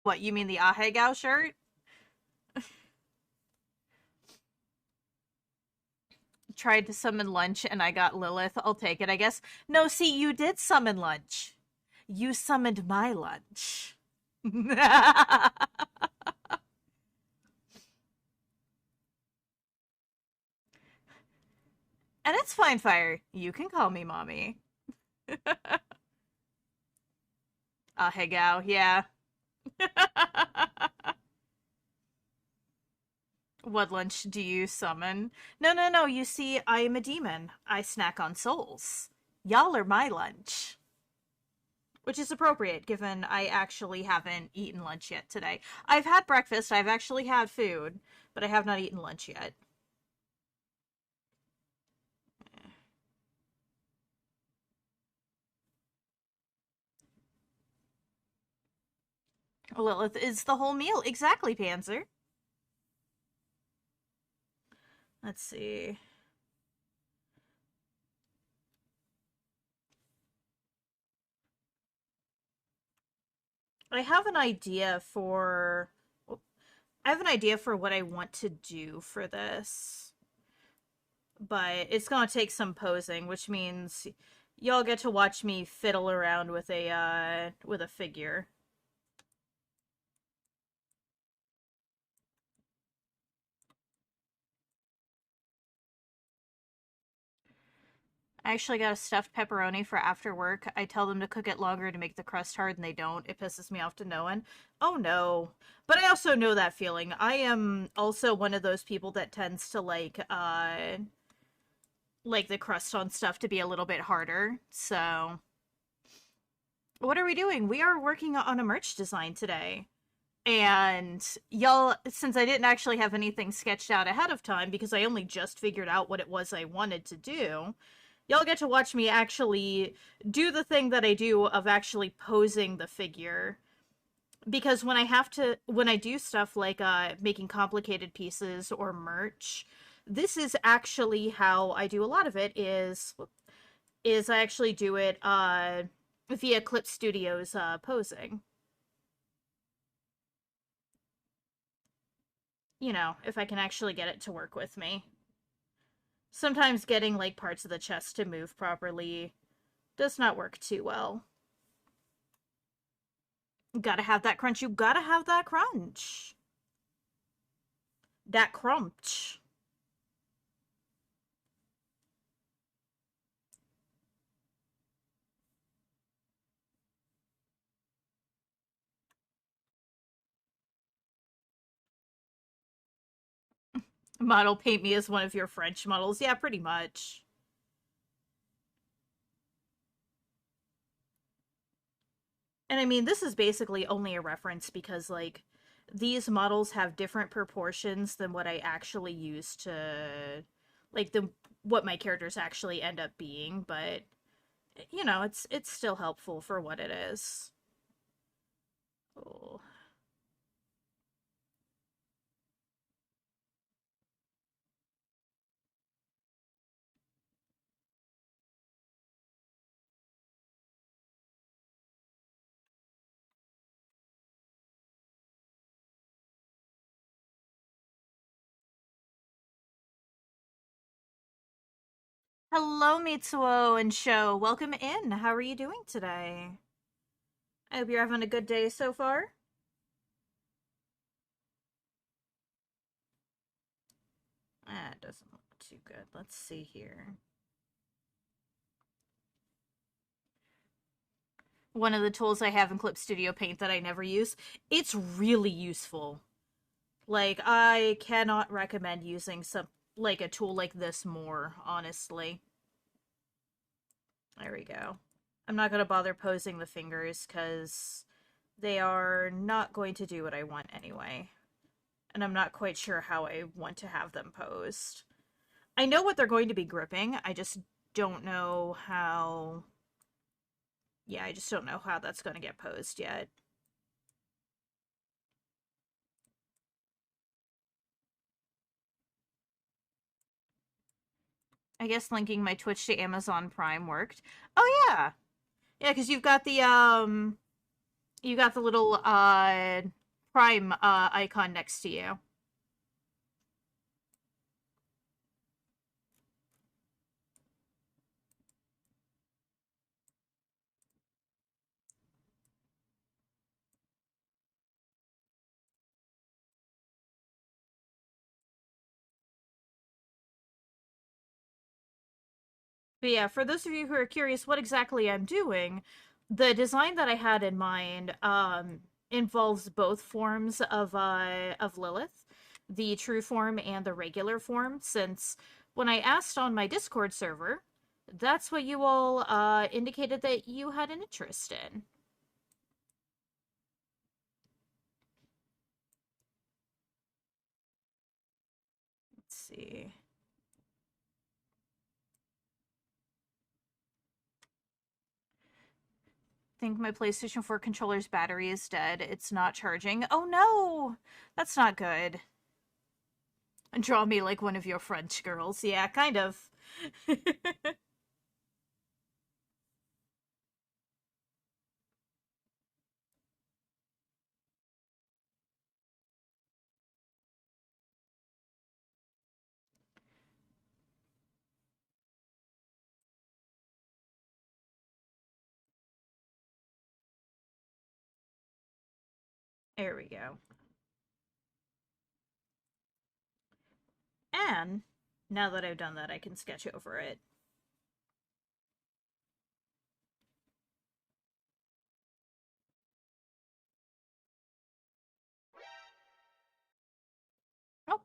What, you mean the Ahegao shirt? Tried to summon lunch and I got Lilith. I'll take it, I guess. No, see, you did summon lunch. You summoned my lunch. And it's fine, Fire. You can call me mommy. Ahegao, yeah. What lunch do you summon? No, no, no. You see, I am a demon. I snack on souls. Y'all are my lunch. Which is appropriate given I actually haven't eaten lunch yet today. I've had breakfast, I've actually had food, but I have not eaten lunch yet. Lilith is the whole meal. Exactly, Panzer. Let's see. I have an idea for I have an idea for what I want to do for this, but it's gonna take some posing, which means y'all get to watch me fiddle around with a figure. I actually got a stuffed pepperoni for after work. I tell them to cook it longer to make the crust hard, and they don't. It pisses me off to no end. Oh no. But I also know that feeling. I am also one of those people that tends to like the crust on stuff to be a little bit harder. So, what are we doing? We are working on a merch design today. And y'all, since I didn't actually have anything sketched out ahead of time because I only just figured out what it was I wanted to do, y'all get to watch me actually do the thing that I do of actually posing the figure. Because when I do stuff like making complicated pieces or merch, this is actually how I do a lot of it is I actually do it via Clip Studios posing. You know, if I can actually get it to work with me. Sometimes getting like parts of the chest to move properly does not work too well. Gotta have that crunch. You gotta have that crunch. That crunch. Model paint me as one of your French models. Yeah, pretty much. And I mean, this is basically only a reference because, like, these models have different proportions than what I actually use to, like, the what my characters actually end up being. But you know, it's still helpful for what it is. Oh. Hello, Mitsuo and Sho. Welcome in. How are you doing today? I hope you're having a good day so far. It doesn't look too good. Let's see here. One of the tools I have in Clip Studio Paint that I never use. It's really useful. Like, I cannot recommend using some like a tool like this more, honestly. There we go. I'm not gonna bother posing the fingers because they are not going to do what I want anyway. And I'm not quite sure how I want to have them posed. I know what they're going to be gripping. I just don't know how. Yeah, I just don't know how that's going to get posed yet. I guess linking my Twitch to Amazon Prime worked. Oh yeah. Yeah, cuz You got the little Prime icon next to you. But yeah, for those of you who are curious what exactly I'm doing, the design that I had in mind involves both forms of Lilith, the true form and the regular form, since when I asked on my Discord server, that's what you all indicated that you had an interest in. Let's see. Think my PlayStation 4 controller's battery is dead. It's not charging. Oh no! That's not good. Draw me like one of your French girls. Yeah, kind of. There we go. And now that I've done that, I can sketch over it. Oh.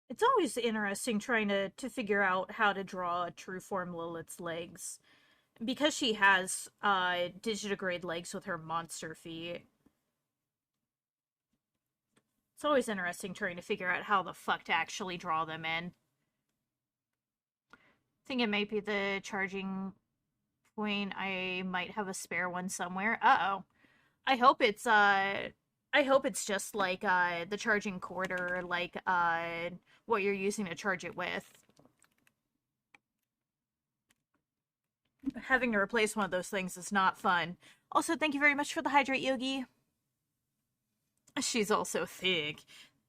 It's always interesting trying to figure out how to draw a true form Lilith's legs. Because she has digitigrade legs with her monster feet. It's always interesting trying to figure out how the fuck to actually draw them in. I think it might be the charging point. I might have a spare one somewhere. Uh-oh. I hope it's just like the charging cord or like what you're using to charge it with. Having to replace one of those things is not fun. Also, thank you very much for the hydrate, Yogi. She's also thick.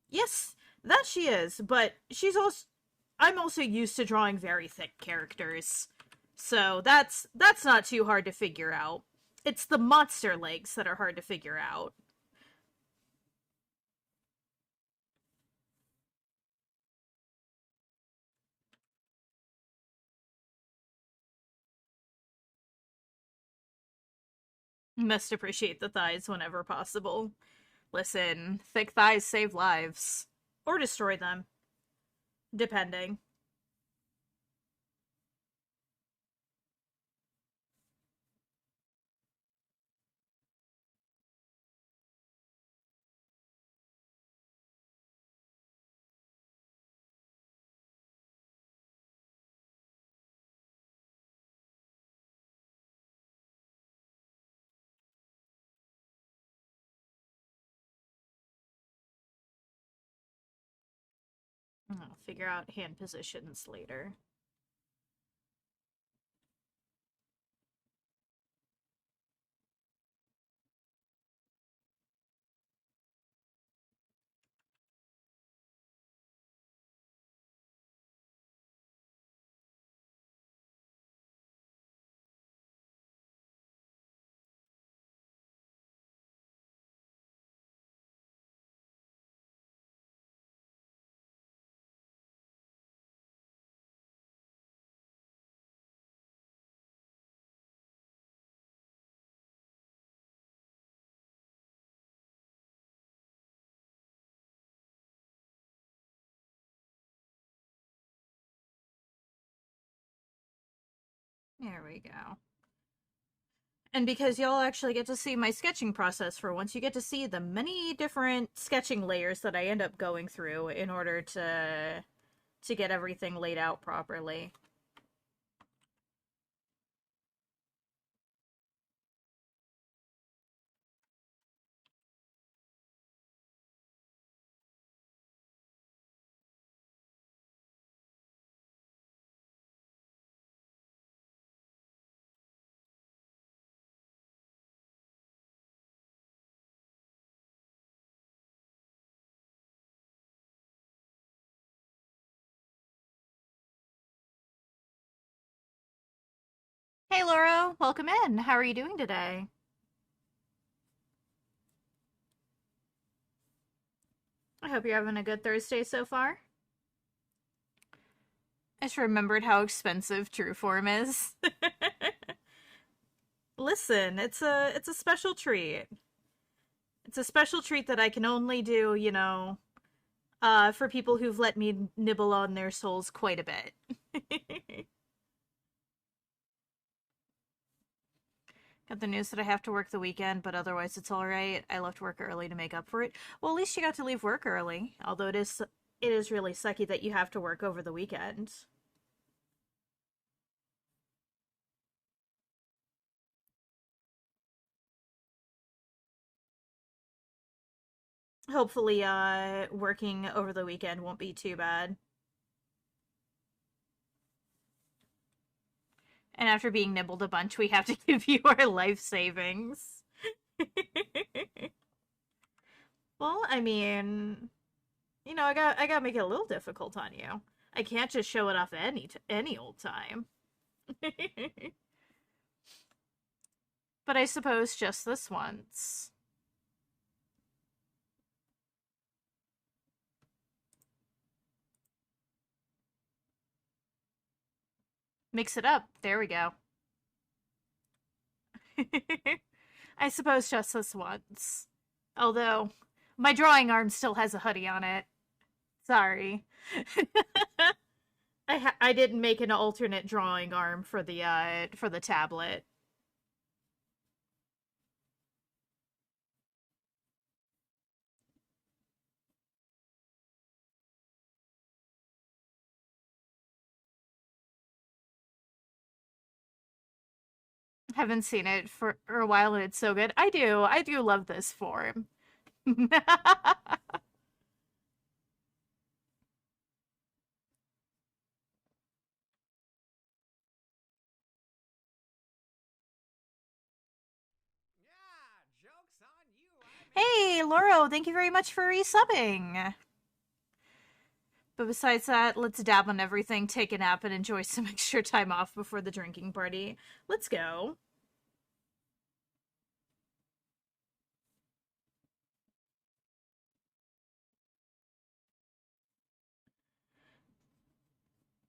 Yes, that she is, but she's also I'm also used to drawing very thick characters. So that's not too hard to figure out. It's the monster legs that are hard to figure out. Must appreciate the thighs whenever possible. Listen, thick thighs save lives. Or destroy them, depending. I'll figure out hand positions later. There we go. And because y'all actually get to see my sketching process for once, you get to see the many different sketching layers that I end up going through in order to get everything laid out properly. Hey Laura, welcome in. How are you doing today? I hope you're having a good Thursday so far. I just remembered how expensive Trueform is. Listen, it's a special treat. It's a special treat that I can only do, for people who've let me nibble on their souls quite a bit. Got the news that I have to work the weekend, but otherwise it's alright. I left work early to make up for it. Well, at least you got to leave work early. Although it is really sucky that you have to work over the weekend. Hopefully, working over the weekend won't be too bad. And after being nibbled a bunch, we have to give you our life savings. Well, I mean, I gotta make it a little difficult on you. I can't just show it off any old time. But I suppose just this once. Mix it up. There we go. I suppose just this once. Although, my drawing arm still has a hoodie on it. Sorry. I didn't make an alternate drawing arm for the tablet. Haven't seen it for a while and it's so good. I do love this form. Hey, Lauro, thank you very much for resubbing. But besides that, let's dab on everything, take a nap, and enjoy some extra time off before the drinking party. Let's go.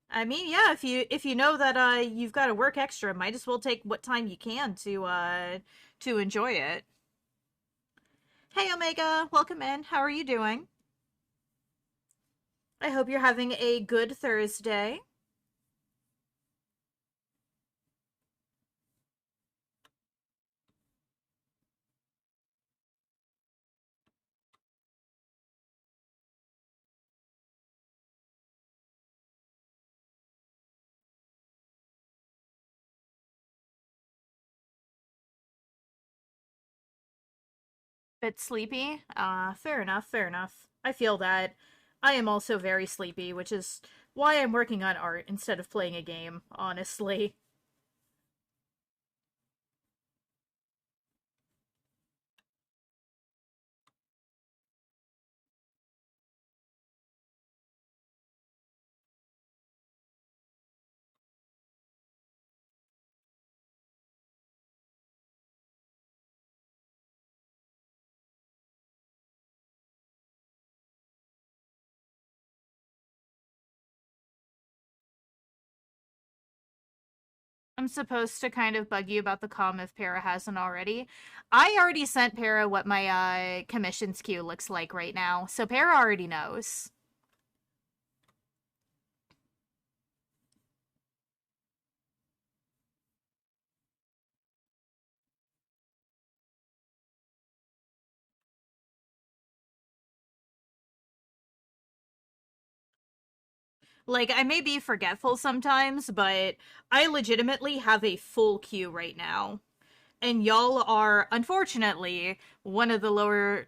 I mean, yeah, if you know that you've got to work extra, might as well take what time you can to enjoy it. Hey Omega, welcome in. How are you doing? I hope you're having a good Thursday. Bit sleepy? Fair enough, fair enough. I feel that. I am also very sleepy, which is why I'm working on art instead of playing a game, honestly. I'm supposed to kind of bug you about the comm if Para hasn't already. I already sent Para what my commissions queue looks like right now, so Para already knows. Like, I may be forgetful sometimes, but I legitimately have a full queue right now. And y'all are, unfortunately, one of the lower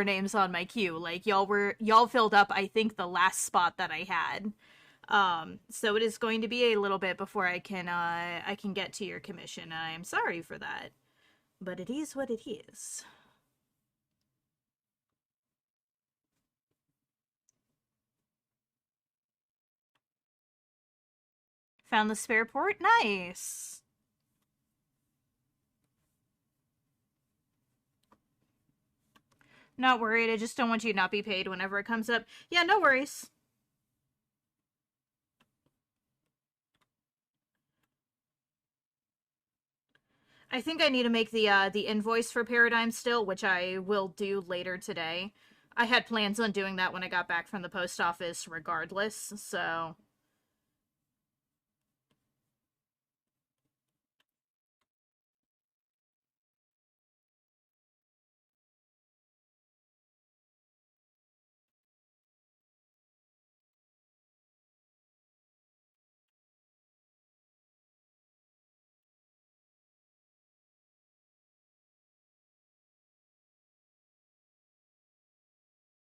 names on my queue. Like, y'all filled up, I think, the last spot that I had. So it is going to be a little bit before I can get to your commission. I am sorry for that. But it is what it is. Found the spare port? Nice. Not worried. I just don't want you to not be paid whenever it comes up. Yeah, no worries. I think I need to make the invoice for Paradigm still, which I will do later today. I had plans on doing that when I got back from the post office regardless, so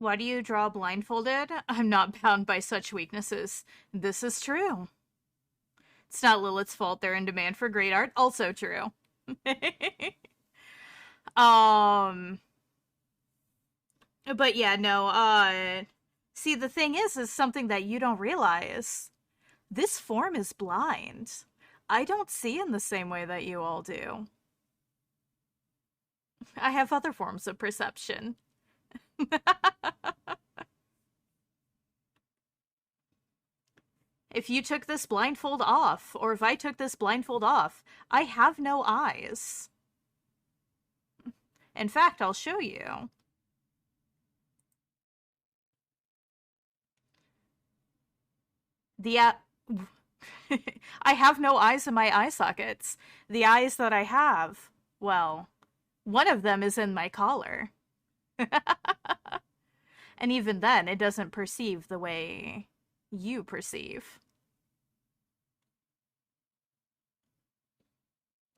why do you draw blindfolded? I'm not bound by such weaknesses. This is true. It's not Lilith's fault they're in demand for great art. Also true. um but yeah, no, see the thing is something that you don't realize. This form is blind. I don't see in the same way that you all do. I have other forms of perception. If you took this blindfold off, or if I took this blindfold off, I have no eyes. In fact, I'll show you. The I have no eyes in my eye sockets. The eyes that I have, well, one of them is in my collar. And even then, it doesn't perceive the way you perceive.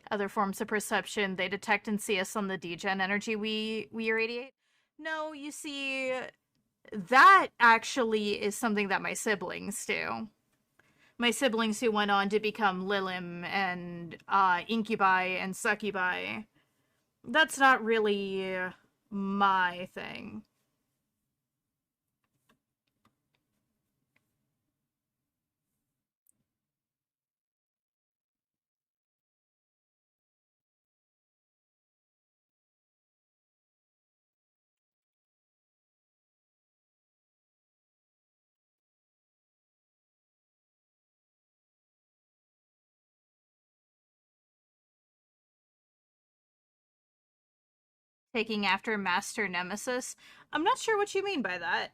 Other forms of perception, they detect and see us on the degen energy we irradiate. No, you see, that actually is something that my siblings do. My siblings who went on to become Lilim and Incubi and Succubi. That's not really my thing. Taking after Master Nemesis. I'm not sure what you mean by that.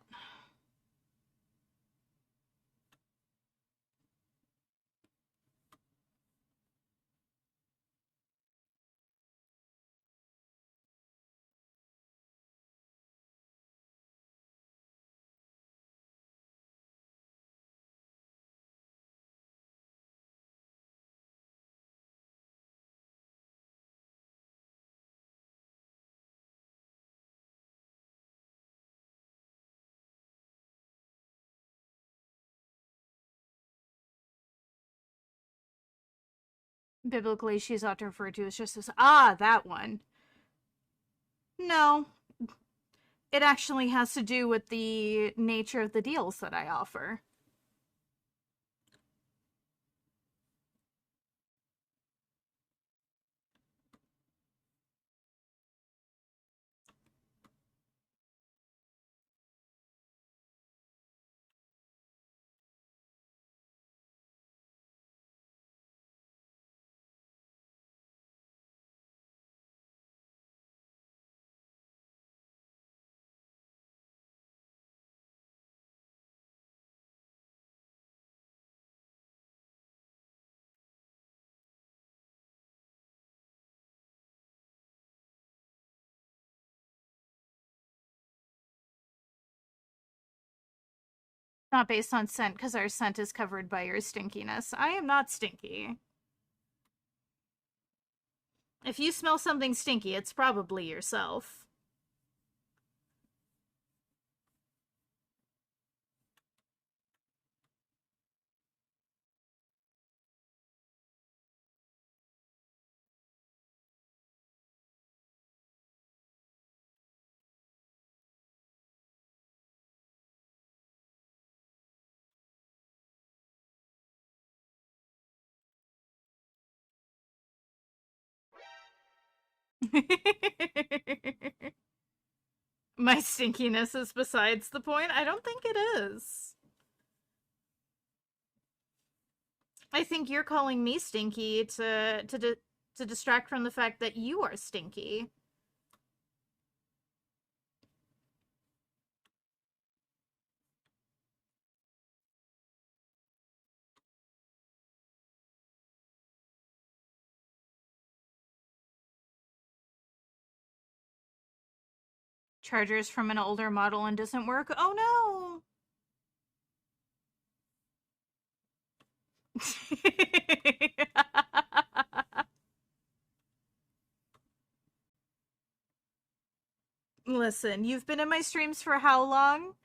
Biblically, she's often referred to as just as, that one. No, it actually has to do with the nature of the deals that I offer. Not based on scent, because our scent is covered by your stinkiness. I am not stinky. If you smell something stinky, it's probably yourself. My stinkiness is besides the point. I don't think it is. I think you're calling me stinky to distract from the fact that you are stinky. Chargers from an older model and doesn't work. Oh no. Listen, you've been in my streams for how long?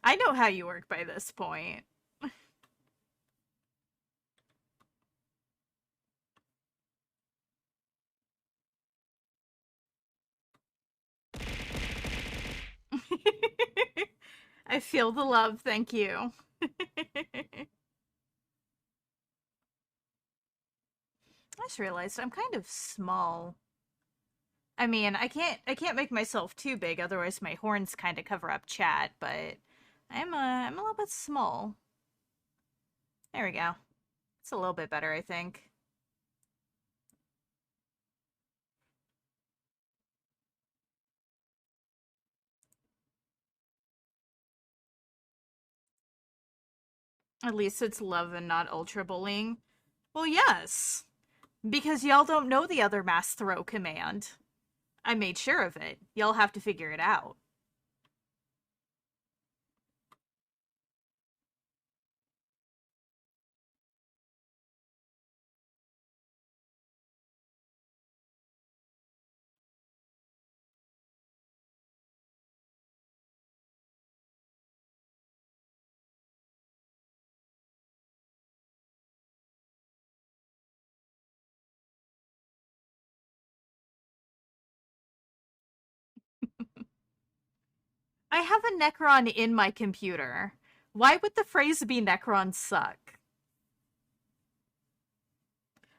I know how you work by this point. I feel the love, thank you. I just realized I'm kind of small. I mean, I can't make myself too big, otherwise my horns kind of cover up chat, but I'm a little bit small. There we go. It's a little bit better, I think. At least it's love and not ultra bullying. Well, yes, because y'all don't know the other mass throw command. I made sure of it. Y'all have to figure it out. I have a Necron in my computer. Why would the phrase be Necron suck?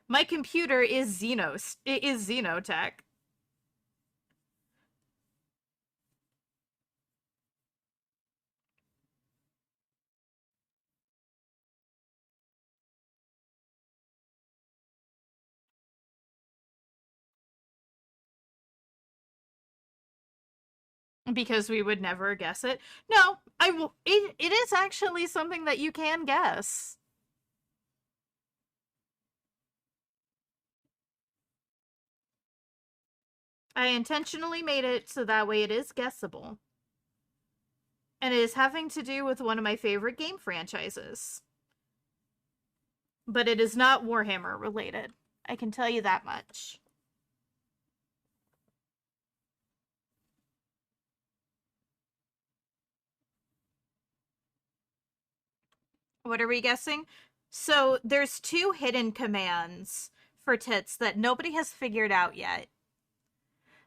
My computer is Xenos. It is Xenotech. Because we would never guess it. No, it is actually something that you can guess. I intentionally made it so that way it is guessable. And it is having to do with one of my favorite game franchises. But it is not Warhammer related. I can tell you that much. What are we guessing? So there's two hidden commands for tits that nobody has figured out yet.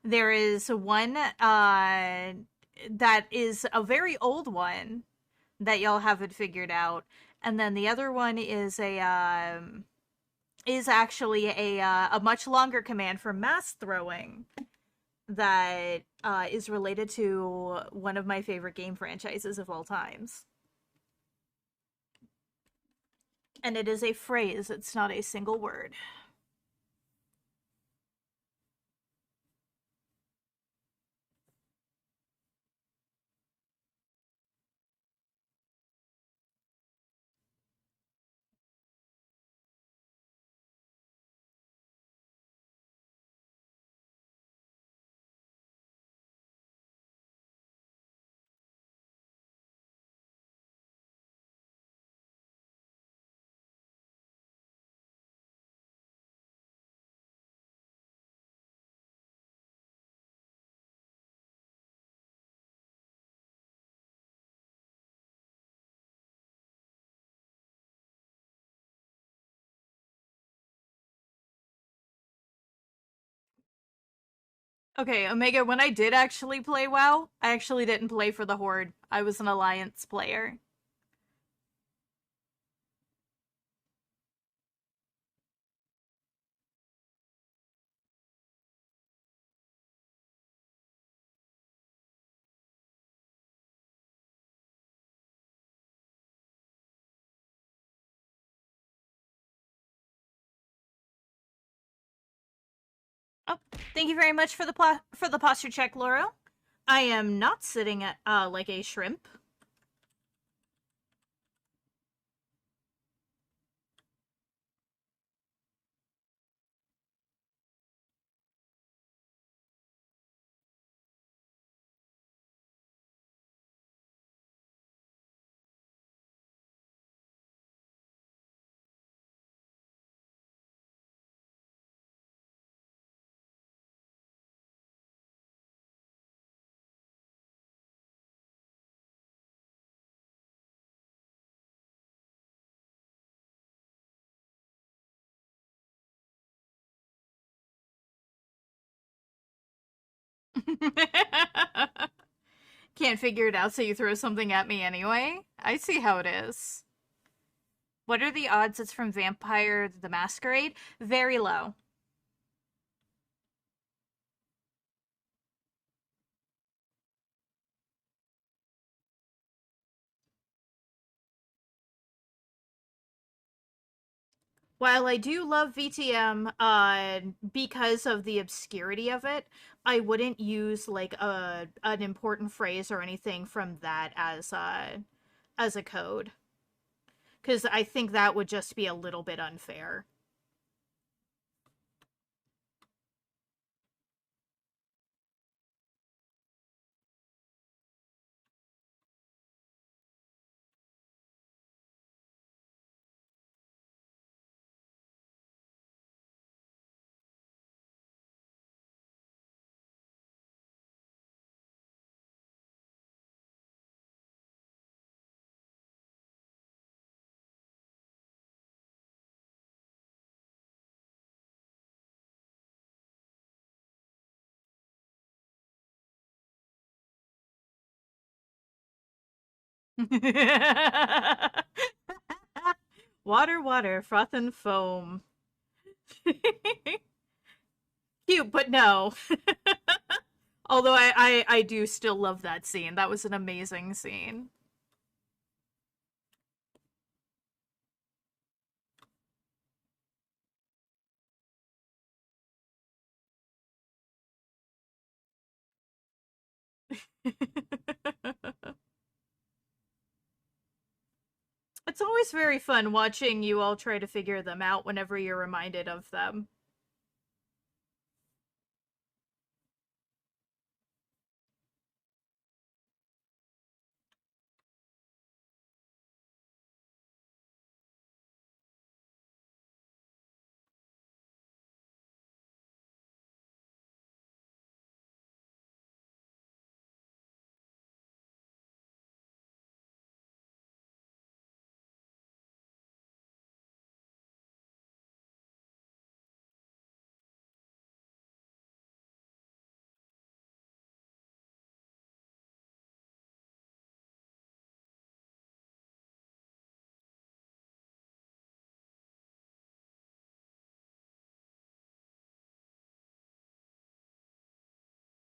There is one that is a very old one that y'all haven't figured out, and then the other one is actually a much longer command for mass throwing that is related to one of my favorite game franchises of all times. And it is a phrase, it's not a single word. Okay, Omega, when I did actually play WoW, I actually didn't play for the Horde. I was an Alliance player. Oh, thank you very much for the for the posture check, Laura. I am not sitting at like a shrimp. Can't figure it out, so you throw something at me anyway? I see how it is. What are the odds it's from Vampire the Masquerade? Very low. While I do love VTM, because of the obscurity of it, I wouldn't use like a an important phrase or anything from that as a code, because I think that would just be a little bit unfair. Water, water, froth and foam. Cute, but no. Although I do still love that scene. That was an amazing scene. It's always very fun watching you all try to figure them out whenever you're reminded of them.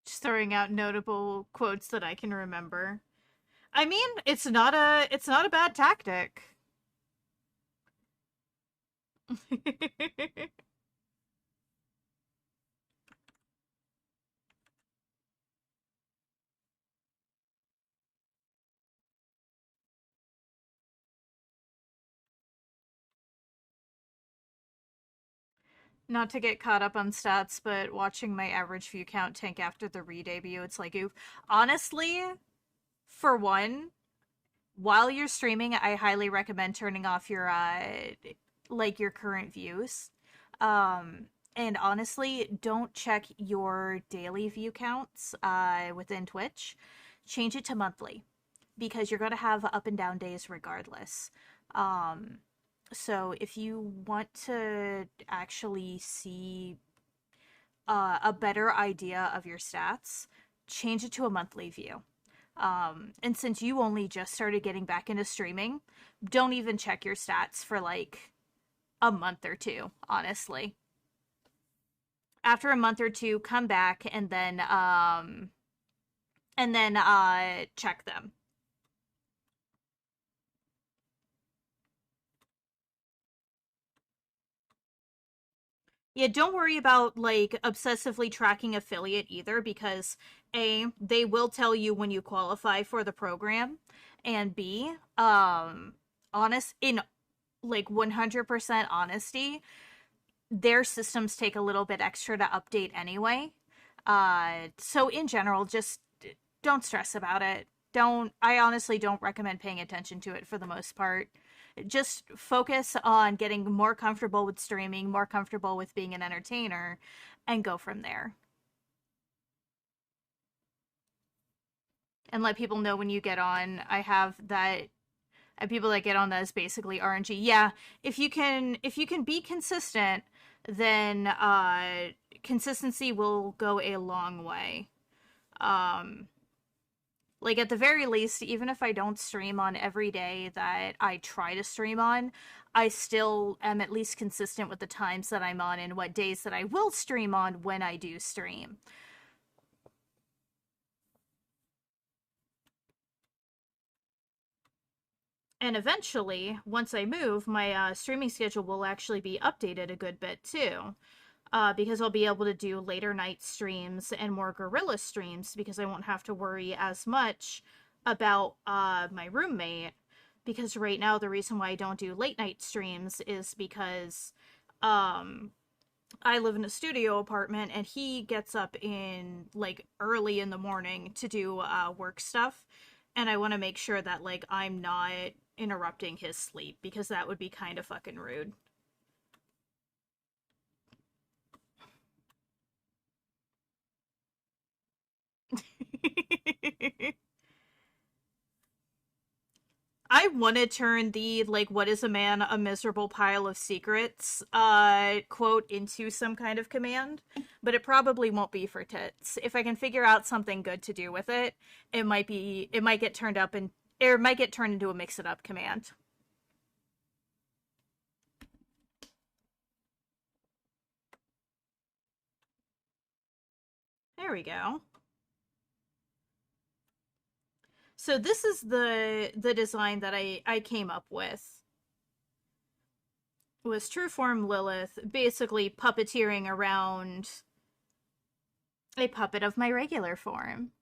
Just throwing out notable quotes that I can remember. I mean, it's not a bad tactic. Not to get caught up on stats, but watching my average view count tank after the re-debut, it's like, oof. Honestly, for one, while you're streaming, I highly recommend turning off your like your current views. And honestly, don't check your daily view counts within Twitch. Change it to monthly because you're going to have up and down days regardless. Um, so if you want to actually see a better idea of your stats, change it to a monthly view. And since you only just started getting back into streaming, don't even check your stats for like a month or two, honestly. After a month or two, come back and then check them. Yeah, don't worry about like obsessively tracking affiliate either because A, they will tell you when you qualify for the program, and B, honest in like 100% honesty, their systems take a little bit extra to update anyway. So in general, just don't stress about it. I honestly don't recommend paying attention to it for the most part. Just focus on getting more comfortable with streaming, more comfortable with being an entertainer, and go from there. And let people know when you get on. I have that people that get on that is basically RNG. Yeah, if you can be consistent, then consistency will go a long way. Um like at the very least, even if I don't stream on every day that I try to stream on, I still am at least consistent with the times that I'm on and what days that I will stream on when I do stream. And eventually, once I move, my streaming schedule will actually be updated a good bit too. Because I'll be able to do later night streams and more guerrilla streams because I won't have to worry as much about my roommate. Because right now, the reason why I don't do late night streams is because um, I live in a studio apartment and he gets up in like early in the morning to do work stuff. And I want to make sure that like I'm not interrupting his sleep because that would be kind of fucking rude. I want to turn the like what is a man, a miserable pile of secrets quote into some kind of command, but it probably won't be for tits. If I can figure out something good to do with it, it might get turned up and it might get turned into a mix it up command. There we go. So this is the design that I came up with. Was True Form Lilith basically puppeteering around a puppet of my regular form.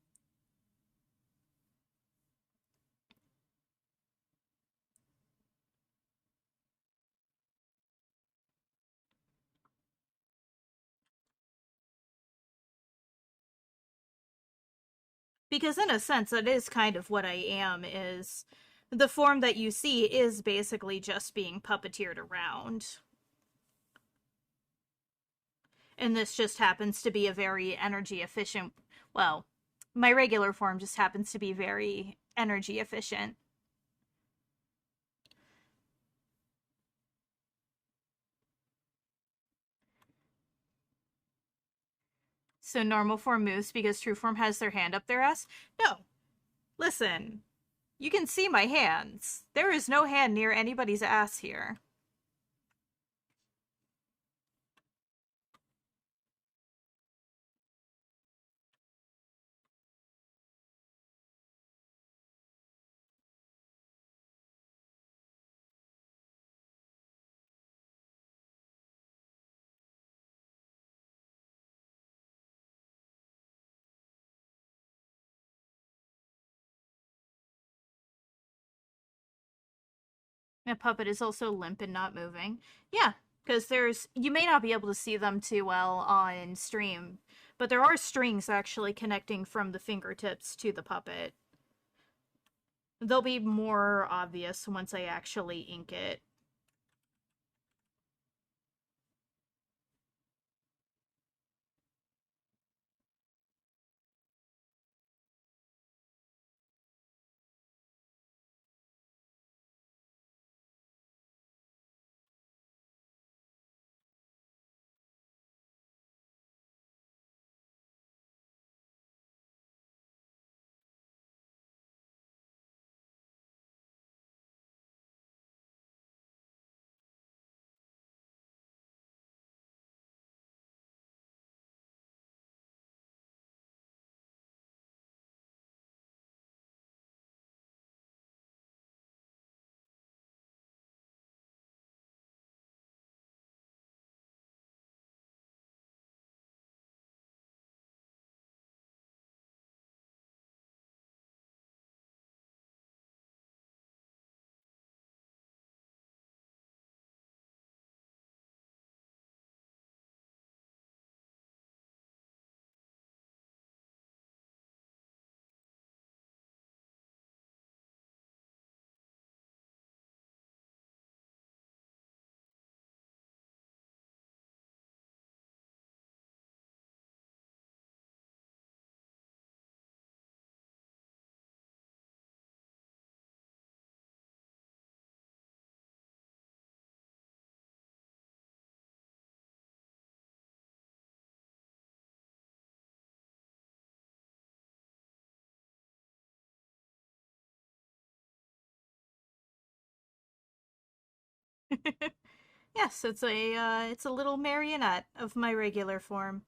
Because in a sense that is kind of what I am is the form that you see is basically just being puppeteered around. And this just happens to be a very energy efficient, well, my regular form just happens to be very energy efficient. So normal form moves because true form has their hand up their ass? No. Listen, you can see my hands. There is no hand near anybody's ass here. A puppet is also limp and not moving. Yeah, because you may not be able to see them too well on stream, but there are strings actually connecting from the fingertips to the puppet. They'll be more obvious once I actually ink it. Yes, it's a little marionette of my regular form.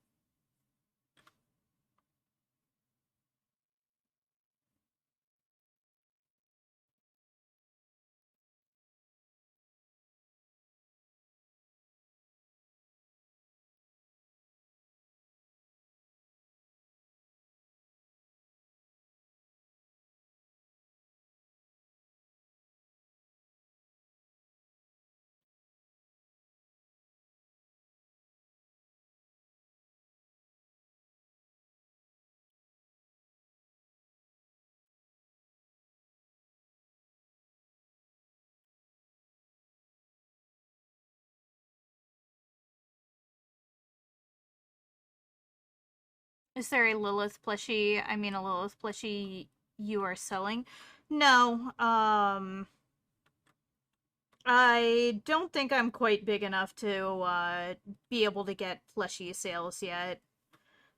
Is there a Lilith plushie? I mean, a Lilith plushie you are selling? No. I don't think I'm quite big enough to be able to get plushie sales yet.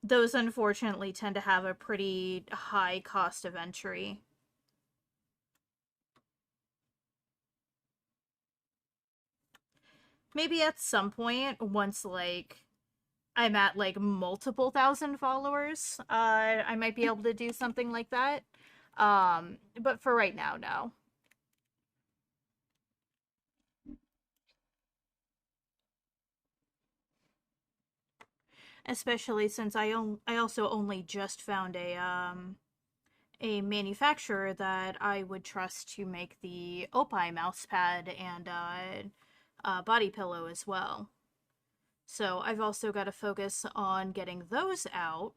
Those unfortunately tend to have a pretty high cost of entry. Maybe at some point, once like I'm at like multiple thousand followers, I might be able to do something like that. But for right now, no. Especially since I also only just found a manufacturer that I would trust to make the Opie mouse pad and body pillow as well. So I've also got to focus on getting those out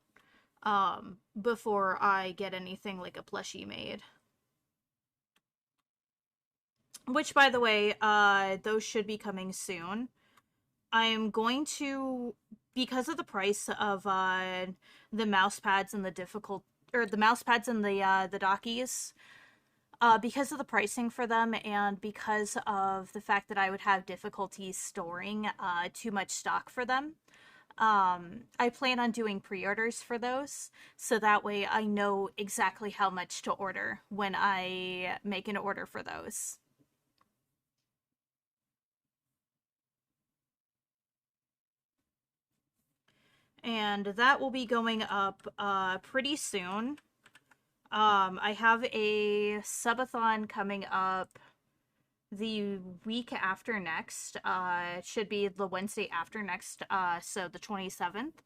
before I get anything like a plushie made. Which, by the way, those should be coming soon. I am going to, because of the price of the mouse pads and the difficult, or the mouse pads and the dockies, because of the pricing for them and because of the fact that I would have difficulty storing too much stock for them. I plan on doing pre-orders for those, so that way I know exactly how much to order when I make an order for those. And that will be going up pretty soon. I have a subathon coming up the week after next. It should be the Wednesday after next, so the 27th.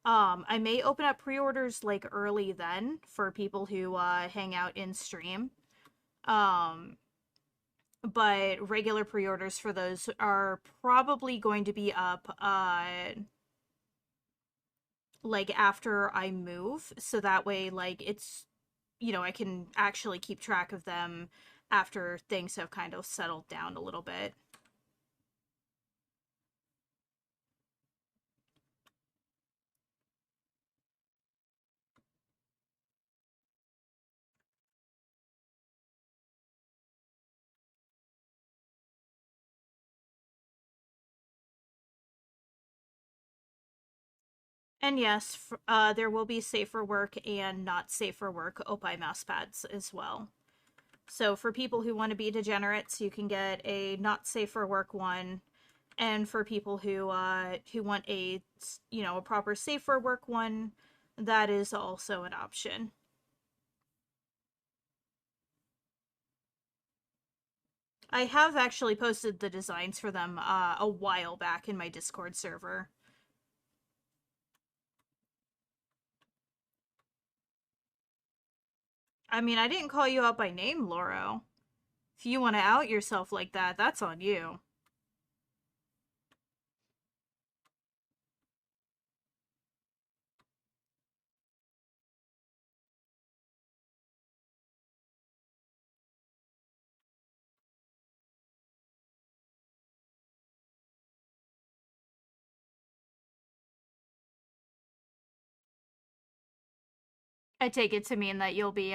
I may open up pre-orders like early then for people who hang out in stream. Um, but regular pre-orders for those are probably going to be up like after I move, so that way like it's I can actually keep track of them after things have kind of settled down a little bit. And yes, there will be safer work and not safer work Opie mouse pads as well. So for people who want to be degenerates, you can get a not safe for work one, and for people who want a proper safe for work one, that is also an option. I have actually posted the designs for them a while back in my Discord server. I mean, I didn't call you out by name, Loro. If you want to out yourself like that, that's on you. I take it to mean that you'll be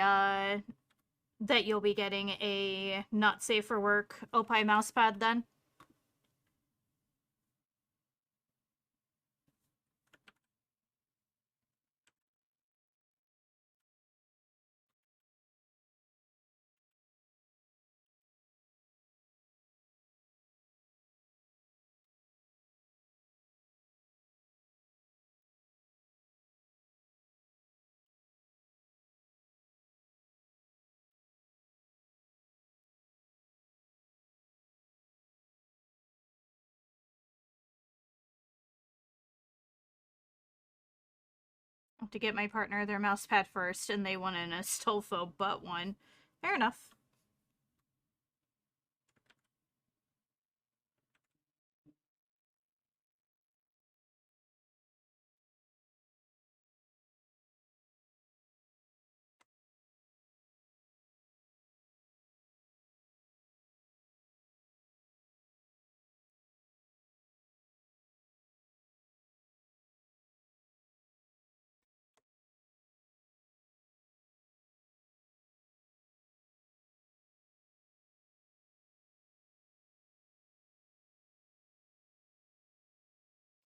getting a not safe for work Opie mousepad then. To get my partner their mouse pad first, and they want an Astolfo butt one. Fair enough.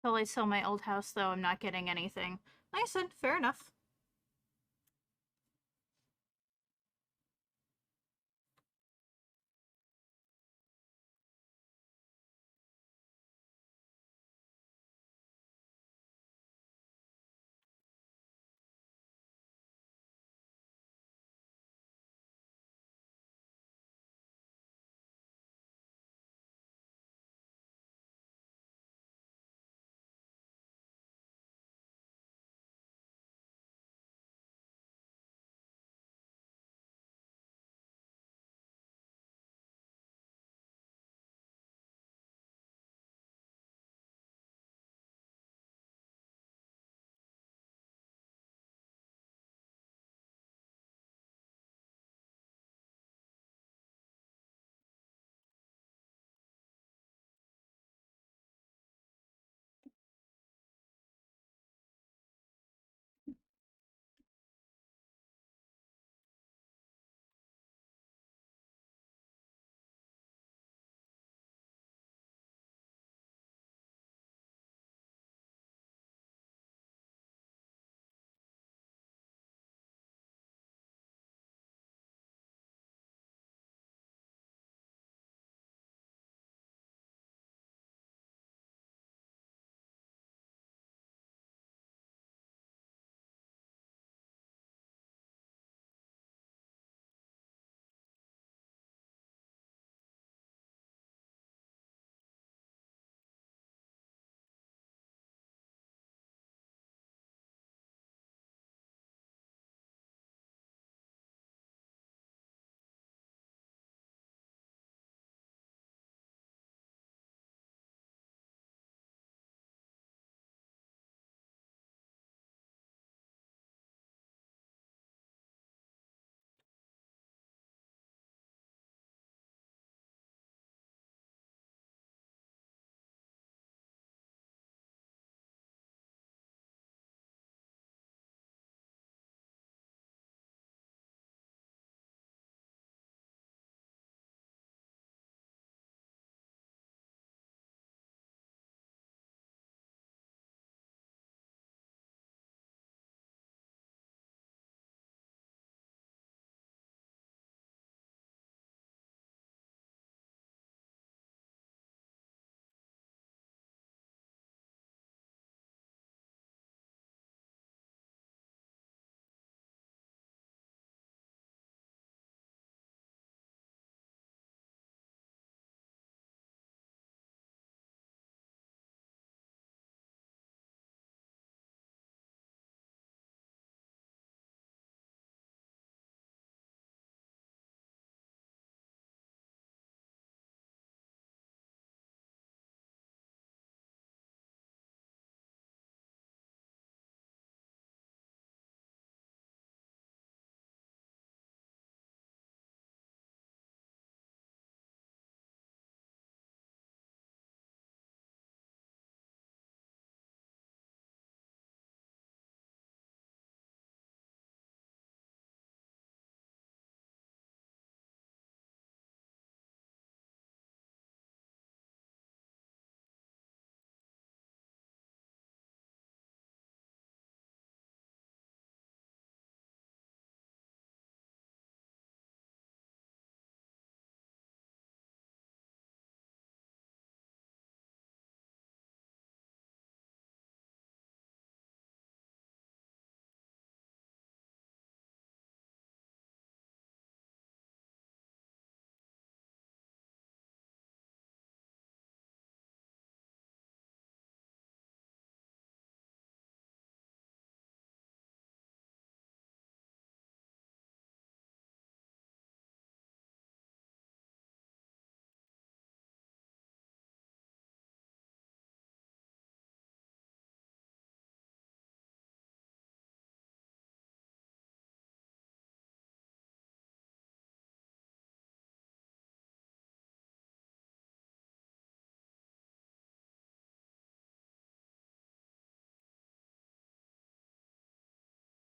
Till I sell my old house, though, I'm not getting anything. Like I said, fair enough.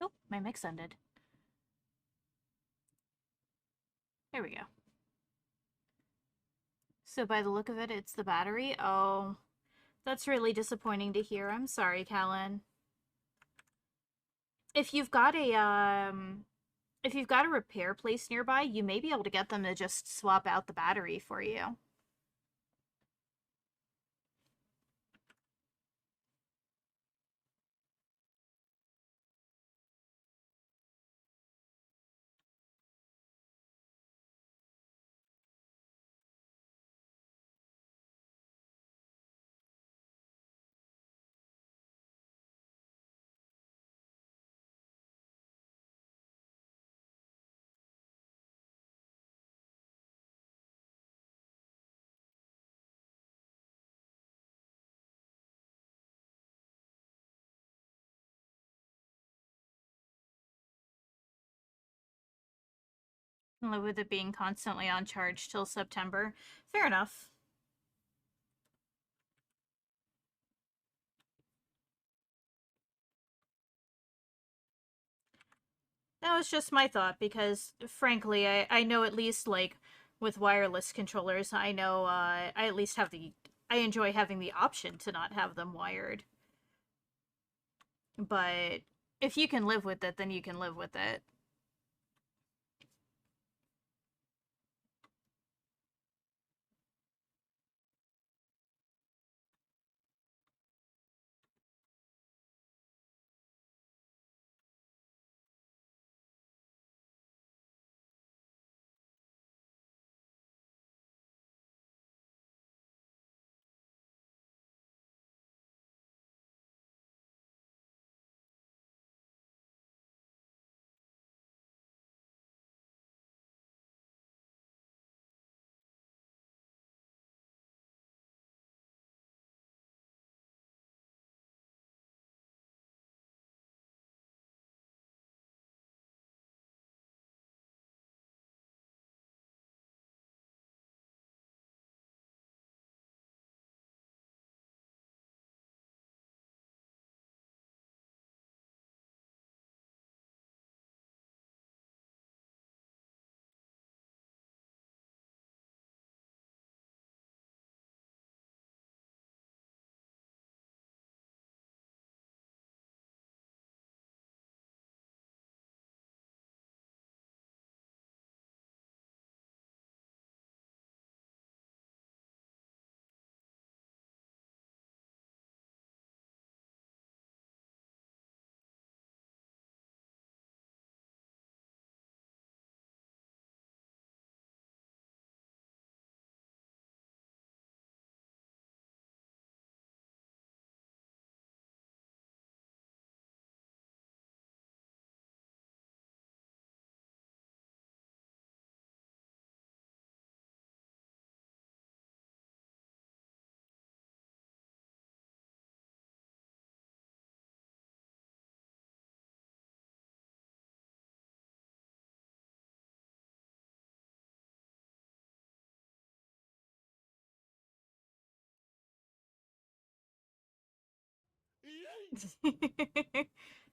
Oh, my mix ended. There we go. So by the look of it, it's the battery. Oh, that's really disappointing to hear. I'm sorry, Callan. If you've got a repair place nearby, you may be able to get them to just swap out the battery for you. With it being constantly on charge till September. Fair enough. That was just my thought because, frankly, I know at least, like, with wireless controllers, I know I at least have I enjoy having the option to not have them wired. But if you can live with it, then you can live with it.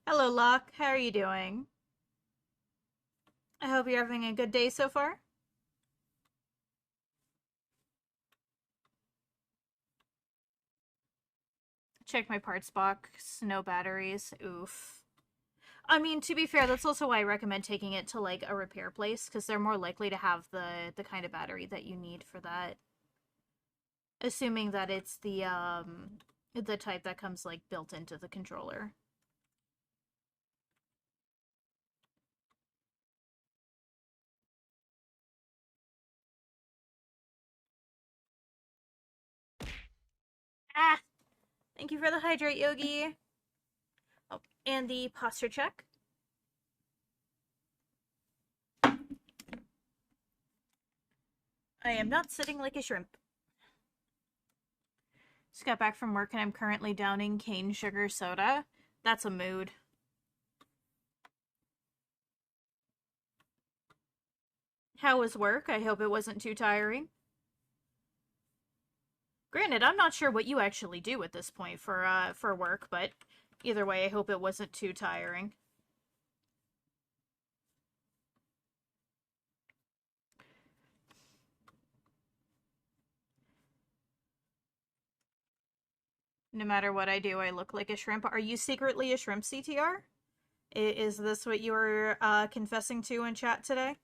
Hello, Locke. How are you doing? I hope you're having a good day so far. Check my parts box. No batteries. Oof. I mean, to be fair, that's also why I recommend taking it to like a repair place because they're more likely to have the kind of battery that you need for that. Assuming that it's the type that comes like built into the controller. Ah! Thank you for the hydrate, Yogi. Oh, and the posture check. I am not sitting like a shrimp. Just got back from work and I'm currently downing cane sugar soda. That's a mood. How was work? I hope it wasn't too tiring. Granted, I'm not sure what you actually do at this point for work, but either way, I hope it wasn't too tiring. No matter what I do, I look like a shrimp. Are you secretly a shrimp, CTR? Is this what you were confessing to in chat today?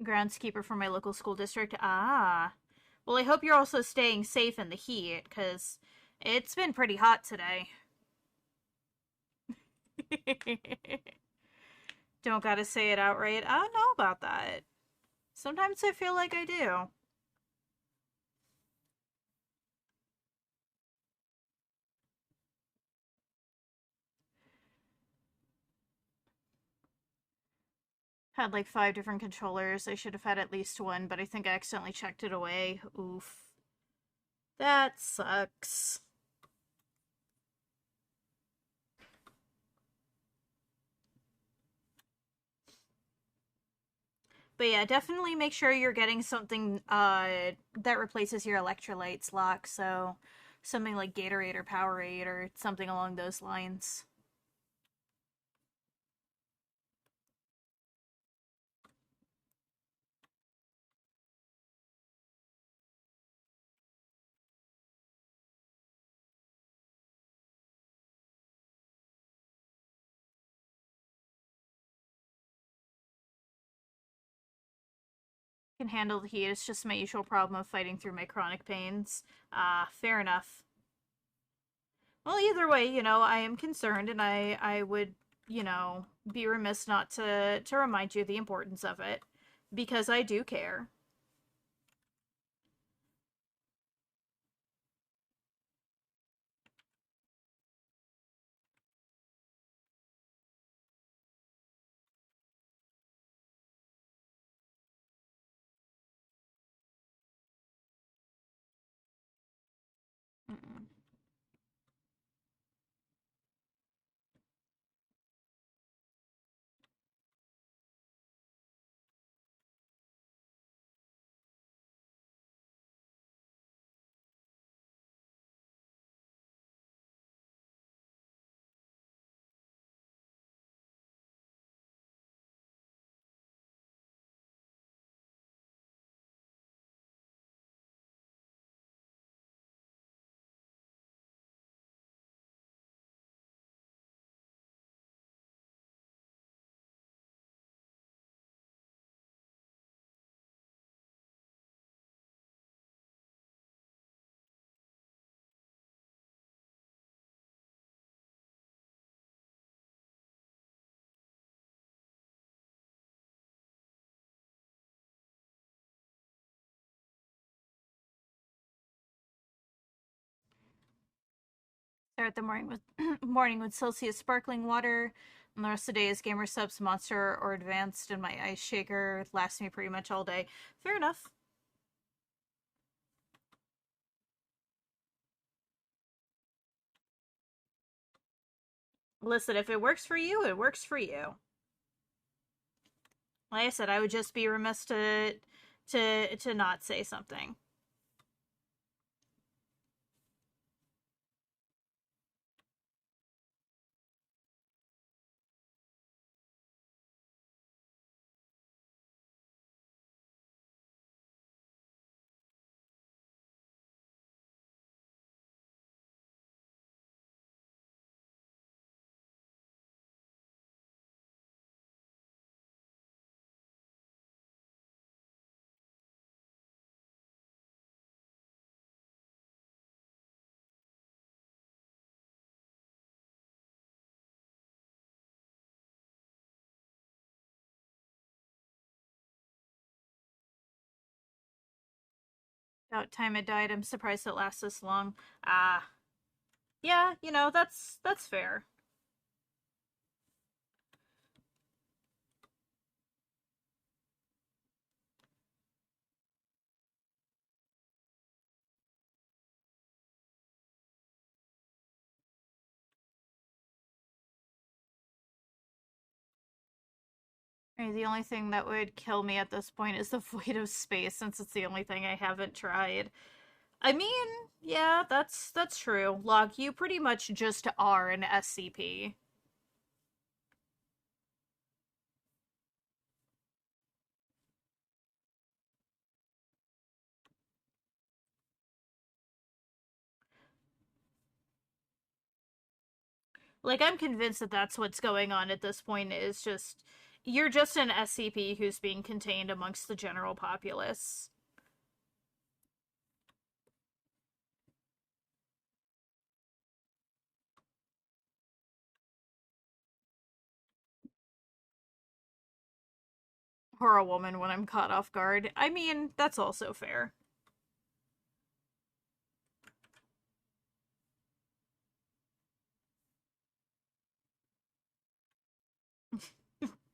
Groundskeeper for my local school district. Ah. Well, I hope you're also staying safe in the heat, because it's been pretty hot today. Don't gotta say it outright. I don't know about that. Sometimes I feel like I do. Had like 5 different controllers. I should have had at least one, but I think I accidentally checked it away. Oof. That sucks. But yeah, definitely make sure you're getting something that replaces your electrolytes lock. So something like Gatorade or Powerade or something along those lines. Can handle the heat. It's just my usual problem of fighting through my chronic pains. Fair enough. Well, either way, I am concerned, and I would, be remiss not to remind you the importance of it, because I do care. Mm-mm. Start the morning with morning with Celsius sparkling water, and the rest of the day is Gamer Subs, Monster, or Advanced, and my ice shaker lasts me pretty much all day. Fair enough. Listen, if it works for you, it works for you. Like I said, I would just be remiss to not say something. About time it died. I'm surprised it lasts this long. Ah, yeah, that's fair. The only thing that would kill me at this point is the void of space, since it's the only thing I haven't tried. I mean, yeah, that's true. Locke, you pretty much just are an SCP. Like, I'm convinced that that's what's going on at this point, is just you're just an SCP who's being contained amongst the general populace. Or a woman when I'm caught off guard. I mean, that's also fair.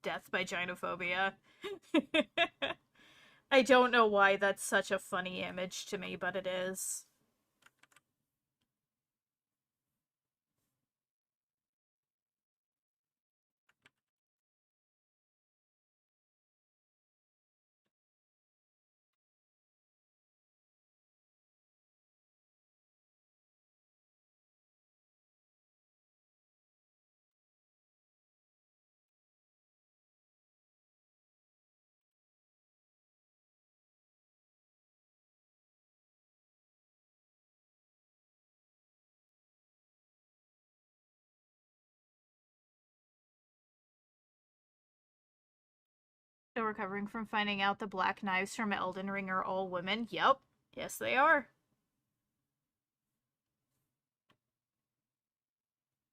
Death by gynophobia. I don't know why that's such a funny image to me, but it is. Still recovering from finding out the black knives from Elden Ring are all women. Yep. Yes, they are.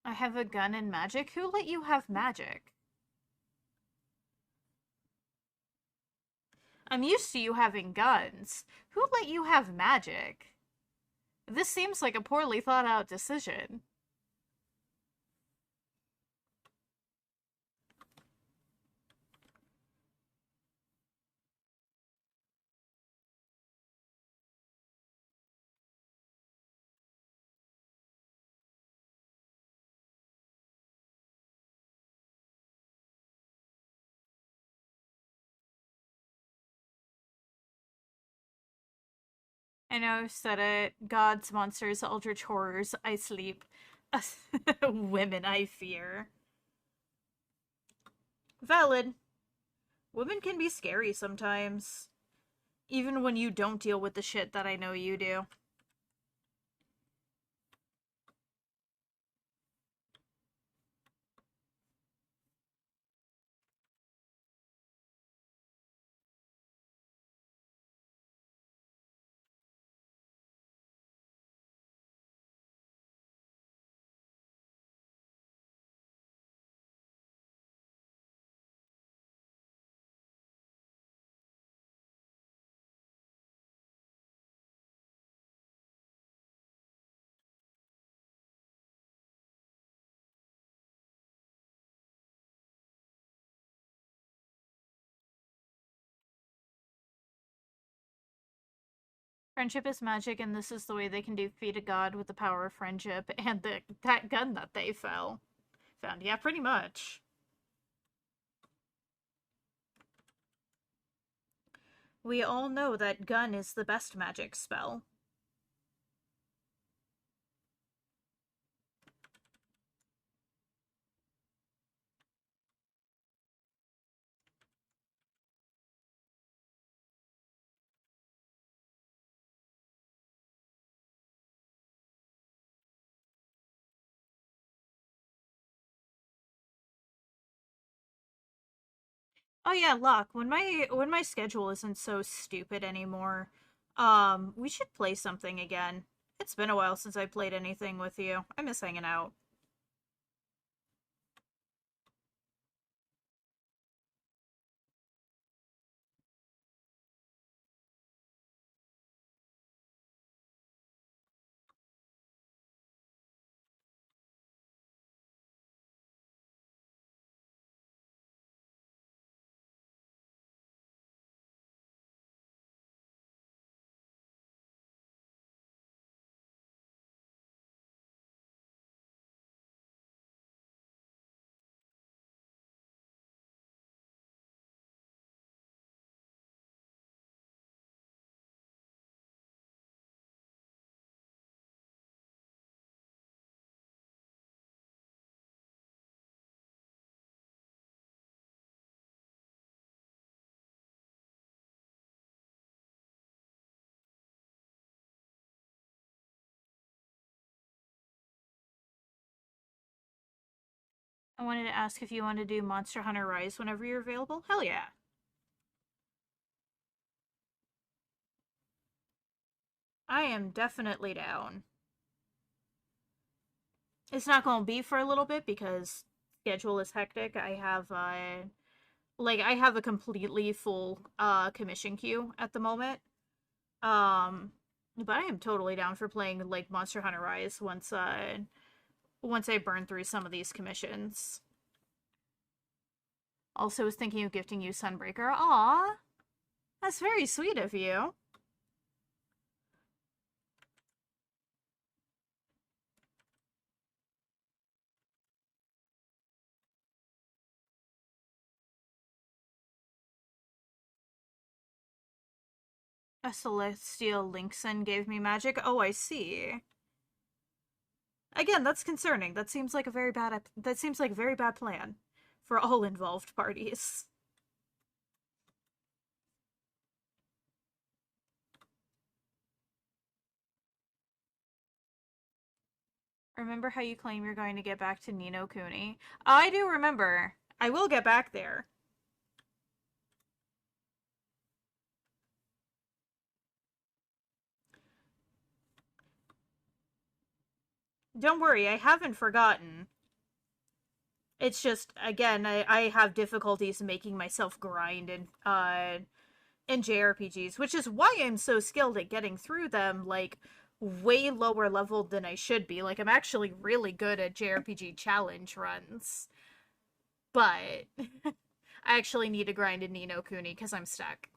I have a gun and magic. Who let you have magic? I'm used to you having guns. Who let you have magic? This seems like a poorly thought out decision. I know I've said it. Gods, monsters, eldritch horrors, I sleep. Women I fear. Valid. Women can be scary sometimes. Even when you don't deal with the shit that I know you do. Friendship is magic, and this is the way they can defeat a god with the power of friendship and that gun that they found. Yeah, pretty much. We all know that gun is the best magic spell. Oh yeah, Luck. When my schedule isn't so stupid anymore, we should play something again. It's been a while since I played anything with you. I miss hanging out. I wanted to ask if you want to do Monster Hunter Rise whenever you're available. Hell yeah. I am definitely down. It's not going to be for a little bit because schedule is hectic. I have a completely full commission queue at the moment. Um but I am totally down for playing like Monster Hunter Rise once I burn through some of these commissions. Also was thinking of gifting you Sunbreaker. Aw, that's very sweet of you. A celestial Linkson gave me magic. Oh, I see. Again, that's concerning. That seems like a very bad plan for all involved parties. Remember how you claim you're going to get back to Nino Cooney? I do remember. I will get back there. Don't worry, I haven't forgotten. It's just again, I have difficulties making myself grind in JRPGs, which is why I'm so skilled at getting through them like way lower level than I should be. Like I'm actually really good at JRPG challenge runs. But I actually need to grind in Nino Kuni because I'm stuck.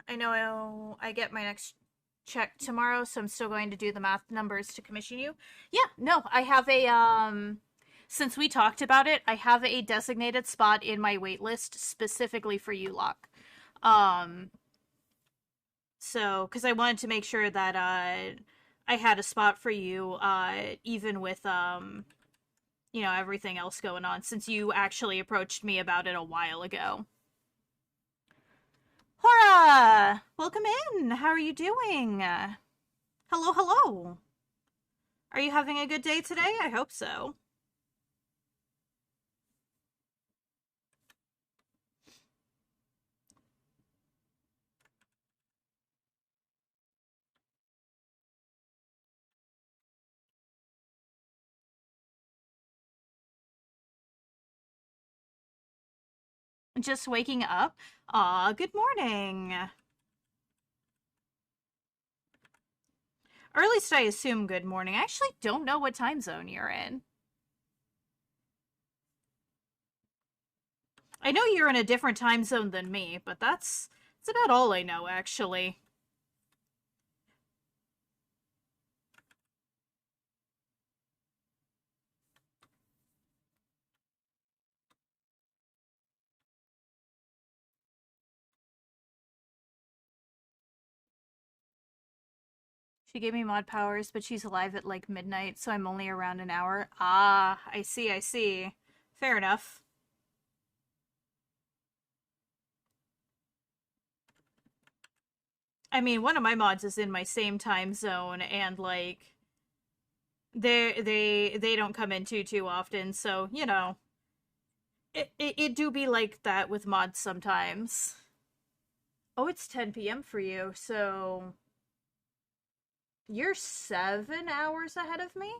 I know I get my next check tomorrow, so I'm still going to do the math numbers to commission you. Yeah, no, I have a since we talked about it, I have a designated spot in my waitlist specifically for you, Locke. Um so cuz I wanted to make sure that I had a spot for you even with everything else going on since you actually approached me about it a while ago. Hora! Welcome in! How are you doing? Hello, hello! Are you having a good day today? I hope so. Just waking up? Aw, good morning. Or at least I assume good morning. I actually don't know what time zone you're in. I know you're in a different time zone than me, but that's about all I know, actually. She gave me mod powers, but she's alive at like midnight, so I'm only around an hour. Ah, I see, I see. Fair enough. I mean, one of my mods is in my same time zone, and like they don't come in too often, so it do be like that with mods sometimes. Oh, it's 10 p.m. for you, so you're 7 hours ahead of me.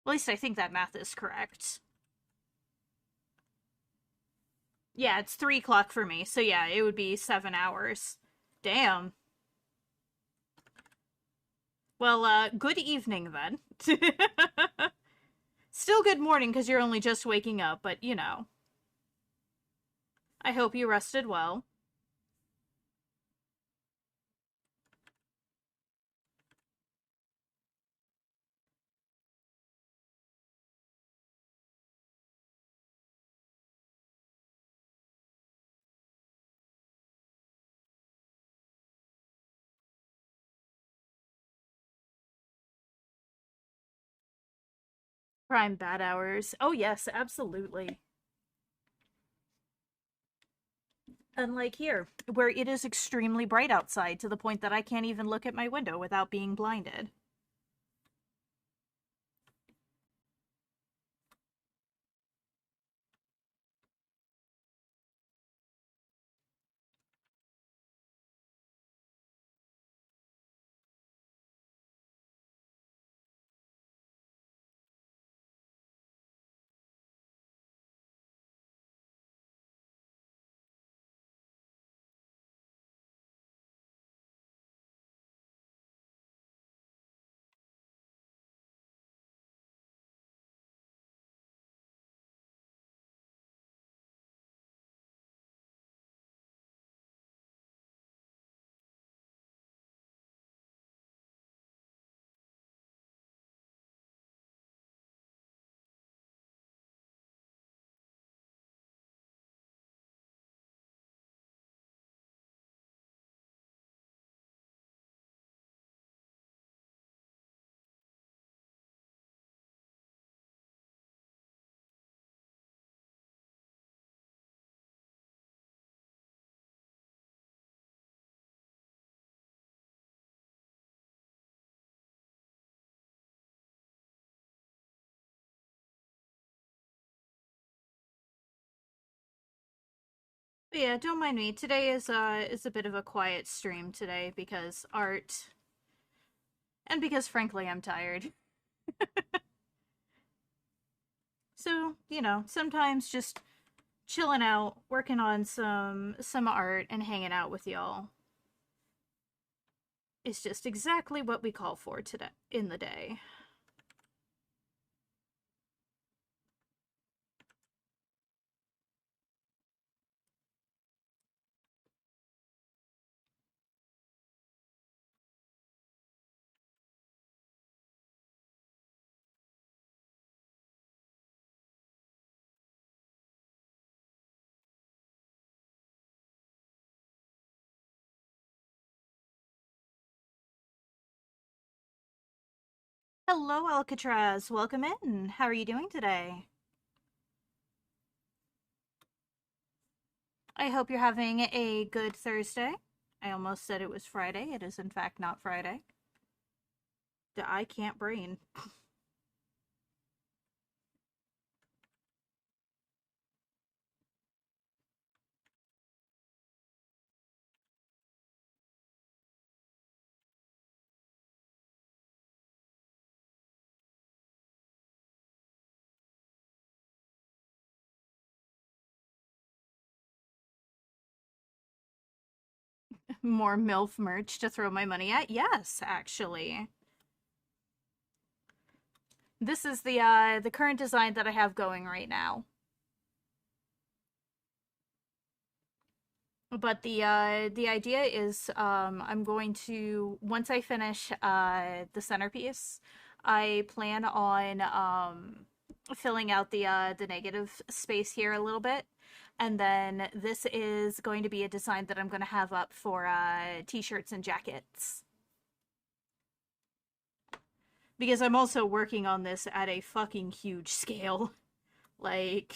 At least I think that math is correct. Yeah, it's 3 o'clock for me, so yeah, it would be 7 hours. Damn. Well, good evening then. Still good morning because you're only just waking up, but I hope you rested well. Prime bad hours. Oh yes, absolutely. Unlike here, where it is extremely bright outside to the point that I can't even look at my window without being blinded. But yeah, don't mind me. Today is a bit of a quiet stream today because art and because frankly I'm tired. So, sometimes just chilling out, working on some art and hanging out with y'all is just exactly what we call for today in the day. Hello, Alcatraz. Welcome in. How are you doing today? I hope you're having a good Thursday. I almost said it was Friday. It is, in fact, not Friday. I can't brain. More MILF merch to throw my money at? Yes, actually. This is the current design that I have going right now. But the idea is I'm going to once I finish the centerpiece, I plan on filling out the negative space here a little bit. And then this is going to be a design that I'm going to have up for t-shirts and jackets. Because I'm also working on this at a fucking huge scale. Like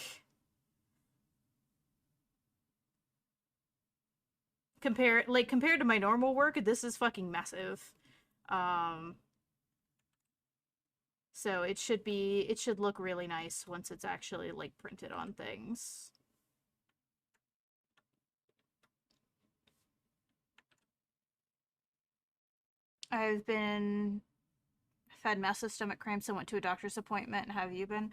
compared to my normal work, this is fucking massive. Um so it should look really nice once it's actually like printed on things. I've had massive stomach cramps and went to a doctor's appointment. Have you been?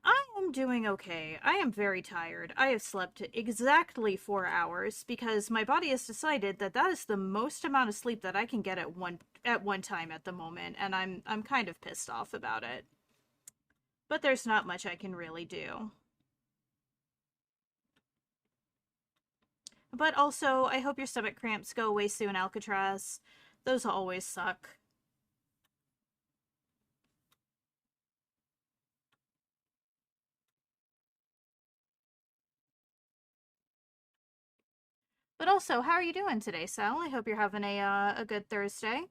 I am doing okay. I am very tired. I have slept exactly 4 hours because my body has decided that that is the most amount of sleep that I can get at one time at the moment, and I'm kind of pissed off about it. But there's not much I can really do. But also, I hope your stomach cramps go away soon, Alcatraz. Those always suck. But also, how are you doing today, Sal? I hope you're having a good Thursday.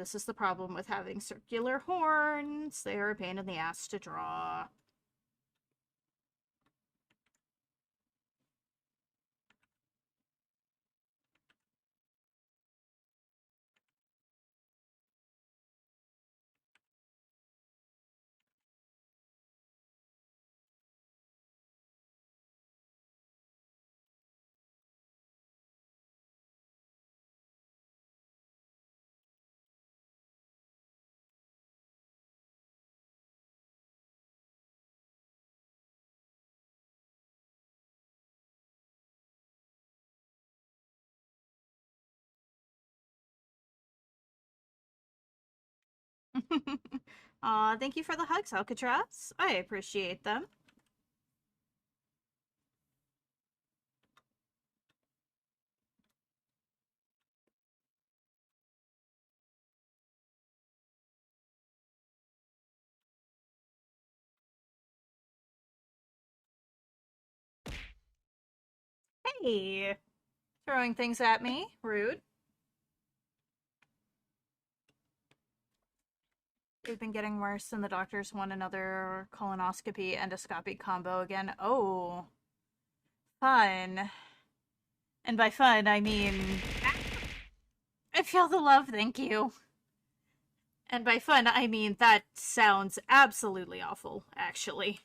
this is the problem with having circular horns. They are a pain in the ass to draw. Aw, thank you for the hugs, Alcatraz. I appreciate them. Hey! Throwing things at me. Rude. They've been getting worse, and the doctors want another colonoscopy endoscopy combo again. Oh, fun. And by fun, I mean... I feel the love, thank you. And by fun, I mean that sounds absolutely awful, actually.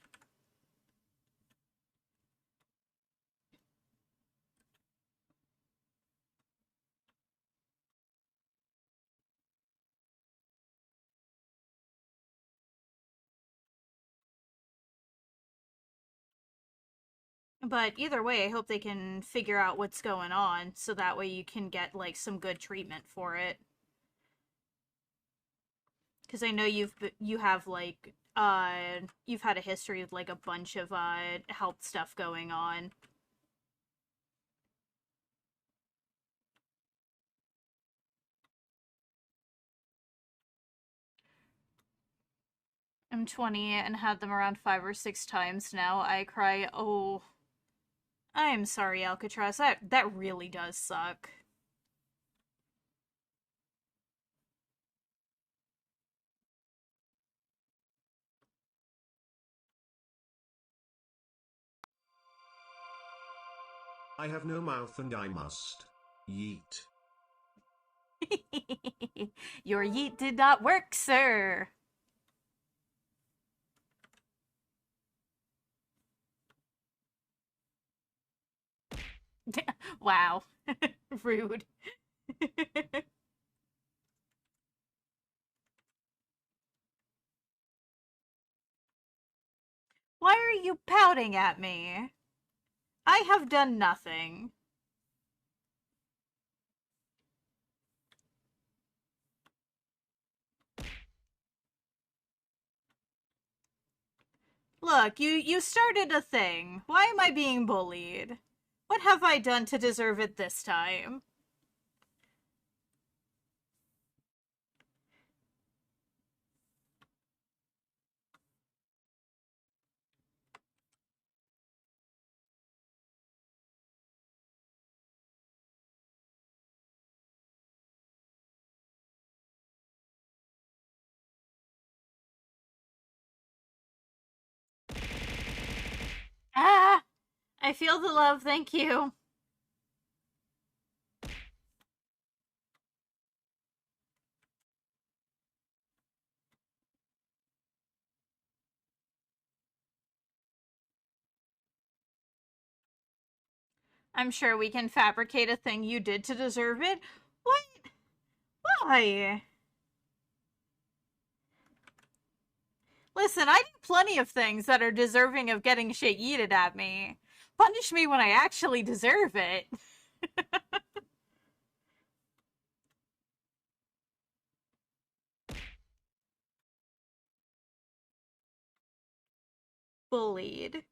But either way, I hope they can figure out what's going on, so that way you can get, like, some good treatment for it. Because I know you have, like, you've had a history of, like, a bunch of, health stuff going on. I'm 20 and had them around 5 or 6 times now. I cry, oh... I'm sorry, Alcatraz. That really does suck. I have no mouth and I must. Yeet. Your yeet did not work, sir. Wow. Rude. Why are you pouting at me? I have done nothing. Look, you started a thing. Why am I being bullied? What have I done to deserve it this time? Ah! I feel the love, thank you. I'm sure we can fabricate a thing you did to deserve it. What? Why? Listen, I do plenty of things that are deserving of getting shit yeeted at me. Punish me when I actually deserve it. Bullied.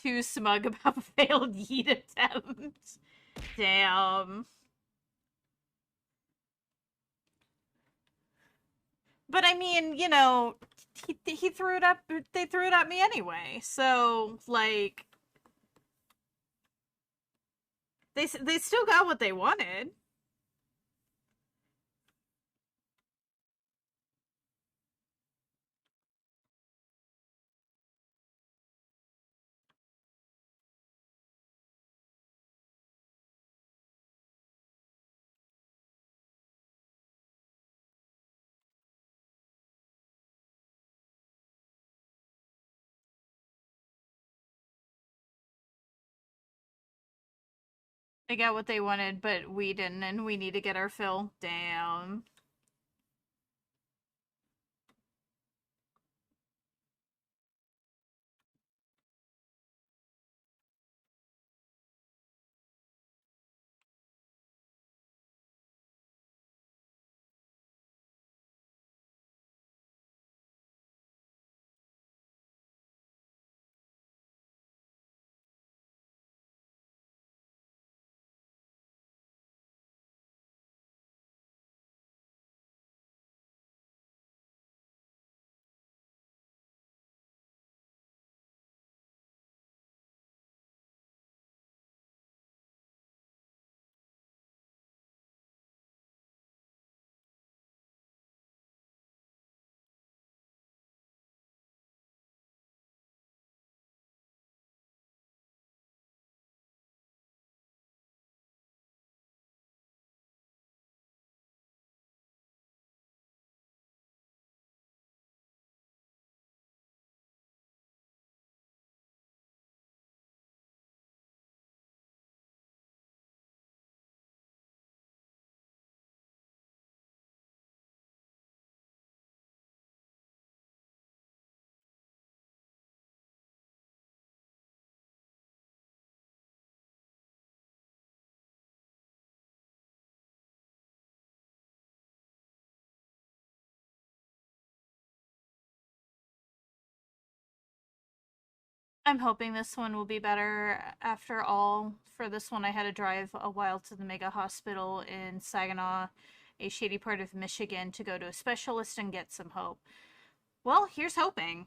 Too smug about failed yeet attempts. Damn. But I mean, you know, he threw it up. They threw it at me anyway. So like they still got what they wanted. They got what they wanted, but we didn't, and we need to get our fill. Damn. I'm hoping this one will be better. After all, for this one, I had to drive a while to the mega hospital in Saginaw, a shady part of Michigan, to go to a specialist and get some hope. Well, here's hoping.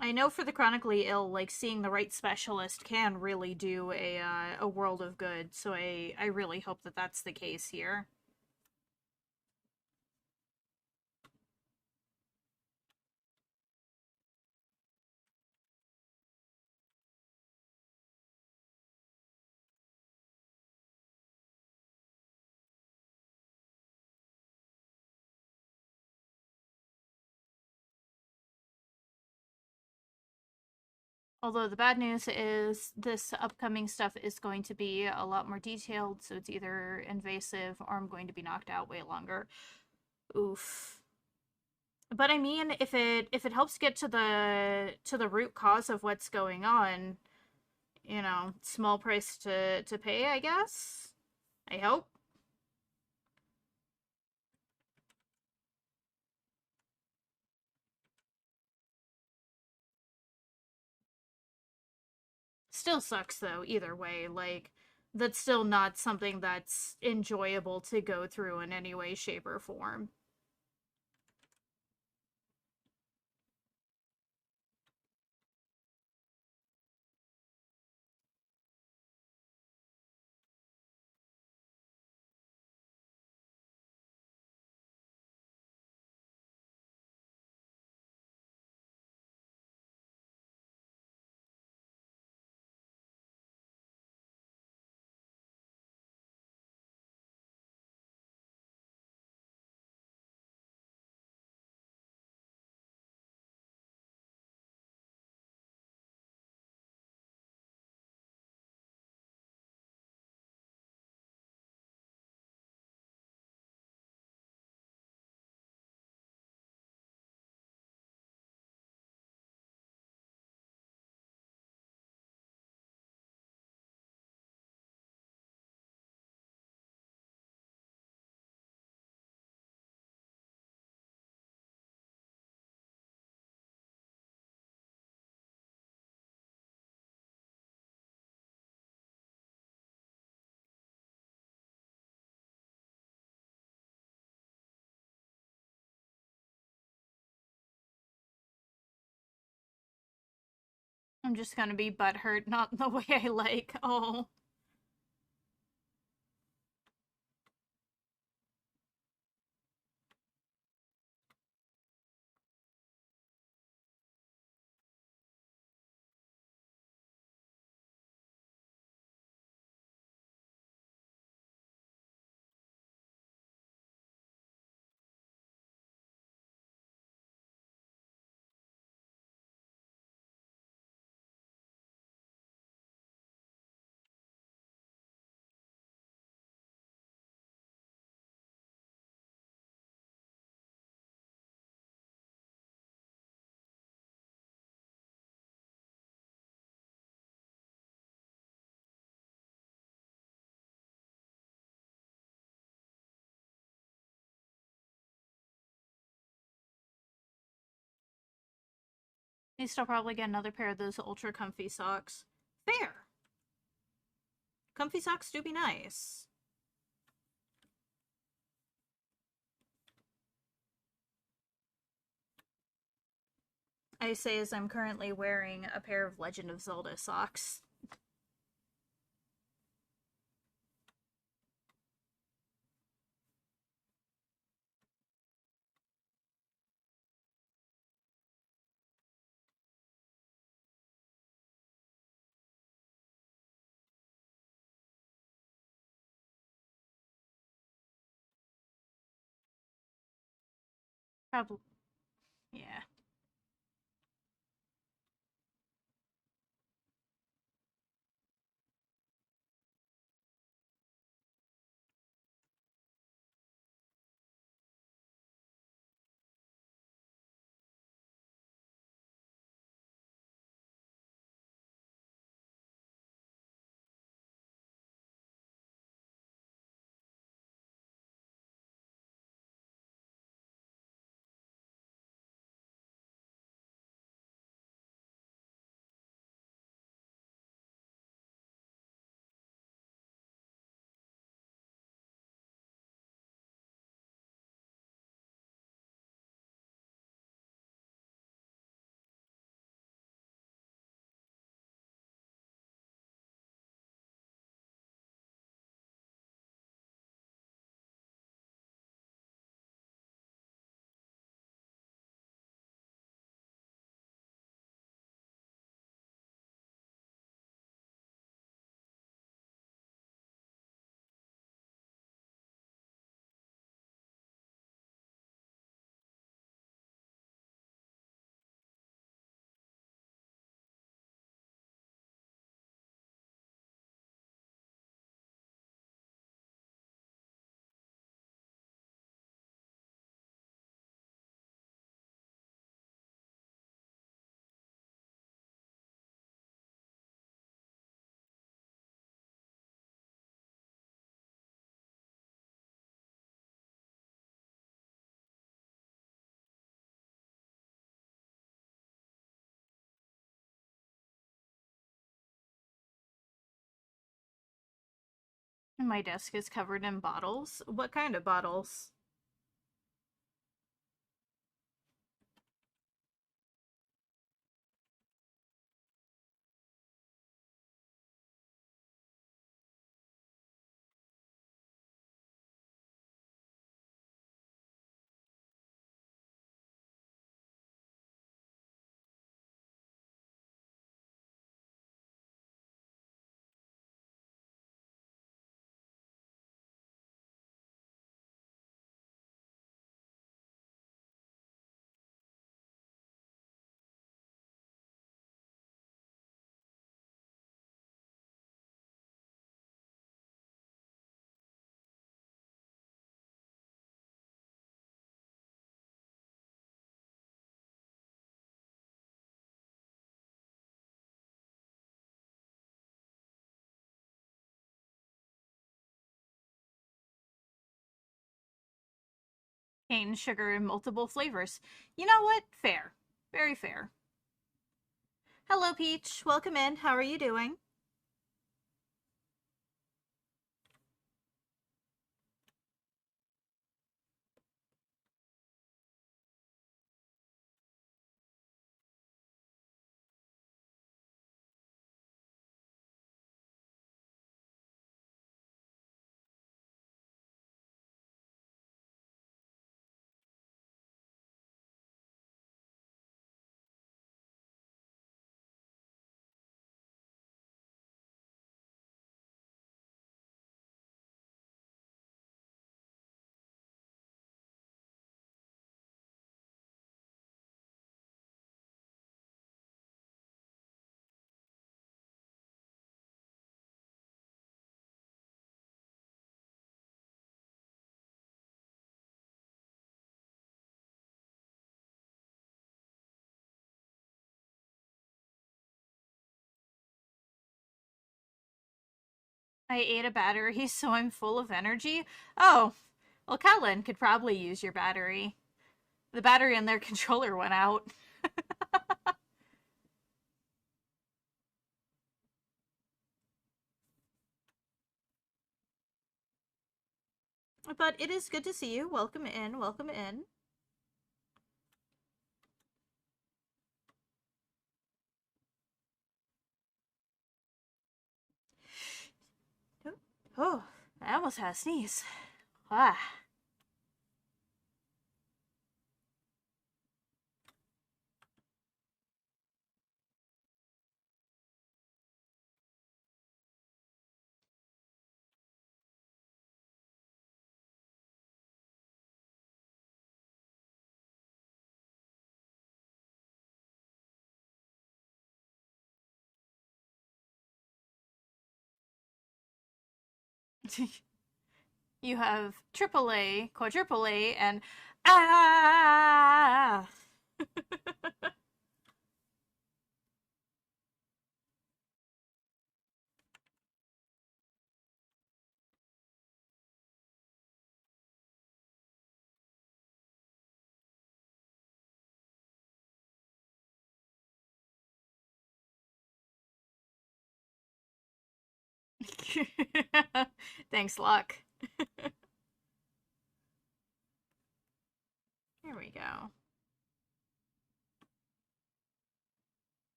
I know for the chronically ill, like seeing the right specialist can really do a world of good. So I really hope that that's the case here. Although the bad news is this upcoming stuff is going to be a lot more detailed, so it's either invasive or I'm going to be knocked out way longer. Oof. But I mean, if it helps get to the root cause of what's going on, small price to pay, I guess. I hope. Still sucks though, either way. Like that's still not something that's enjoyable to go through in any way, shape, or form. I'm just gonna be butthurt, not the way I like. Oh. They still probably get another pair of those ultra comfy socks. Fair. Comfy socks do be nice. I say as I'm currently wearing a pair of Legend of Zelda socks. Probably, yeah. And my desk is covered in bottles. What kind of bottles? Cane sugar in multiple flavors. You know what? Fair. Very fair. Hello, Peach. Welcome in. How are you doing? I ate a battery, so I'm full of energy. Oh, well, Kellen could probably use your battery. The battery in their controller went out. But it is good to see you. Welcome in, welcome in. Oh, I almost had a sneeze. Ah. You have AAA, quadruple A, and ah. Thanks, luck. Here we go.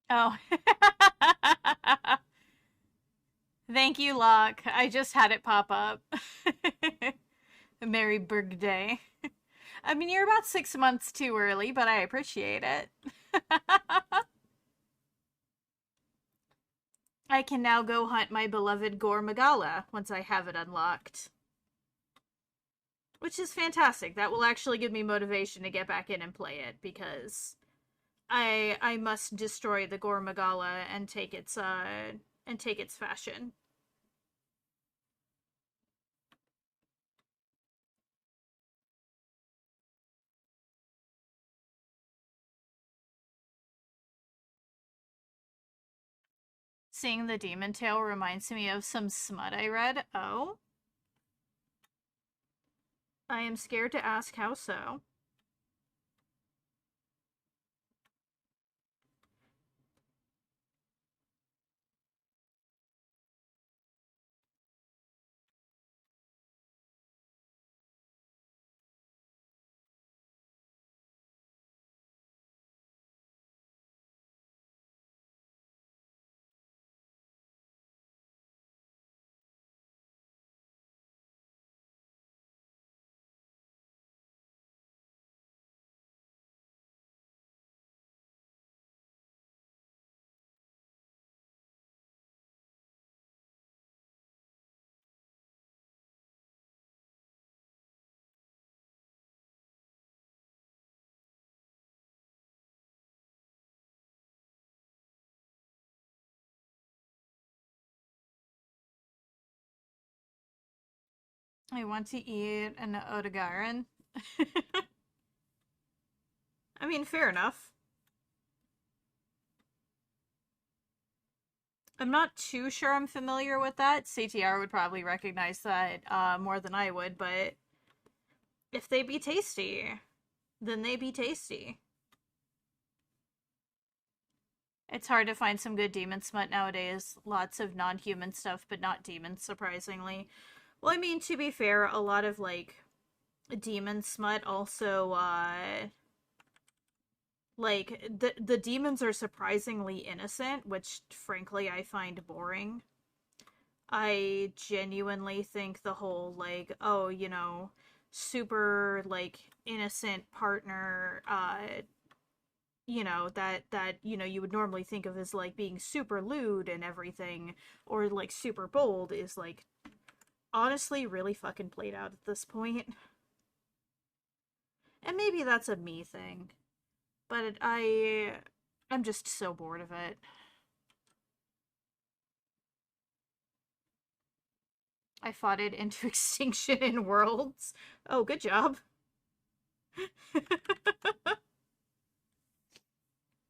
Oh. Thank you, Locke. I just had it pop up. Merry birthday. I mean, you're about 6 months too early, but I appreciate it. I can now go hunt my beloved Gore Magala once I have it unlocked. Which is fantastic. That will actually give me motivation to get back in and play it because I must destroy the Gore Magala and take its fashion. Seeing the demon tail reminds me of some smut I read. Oh? I am scared to ask how so. I want to eat an otogaron. I mean, fair enough. I'm not too sure I'm familiar with that. CTR would probably recognize that more than I would, but if they be tasty, then they be tasty. It's hard to find some good demon smut nowadays. Lots of non-human stuff, but not demons, surprisingly. Well, I mean, to be fair, a lot of, like, demon smut also, like, the demons are surprisingly innocent, which, frankly, I find boring. I genuinely think the whole, like, oh, super, like, innocent partner, you would normally think of as like being super lewd and everything, or like super bold, is like honestly really fucking played out at this point. And maybe that's a me thing, but I'm just so bored of it. I fought it into extinction in Worlds. Oh, good job.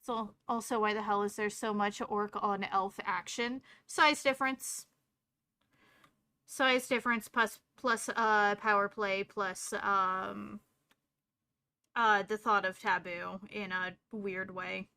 So also, why the hell is there so much orc on elf action? Size difference. Size difference plus power play plus the thought of taboo in a weird way.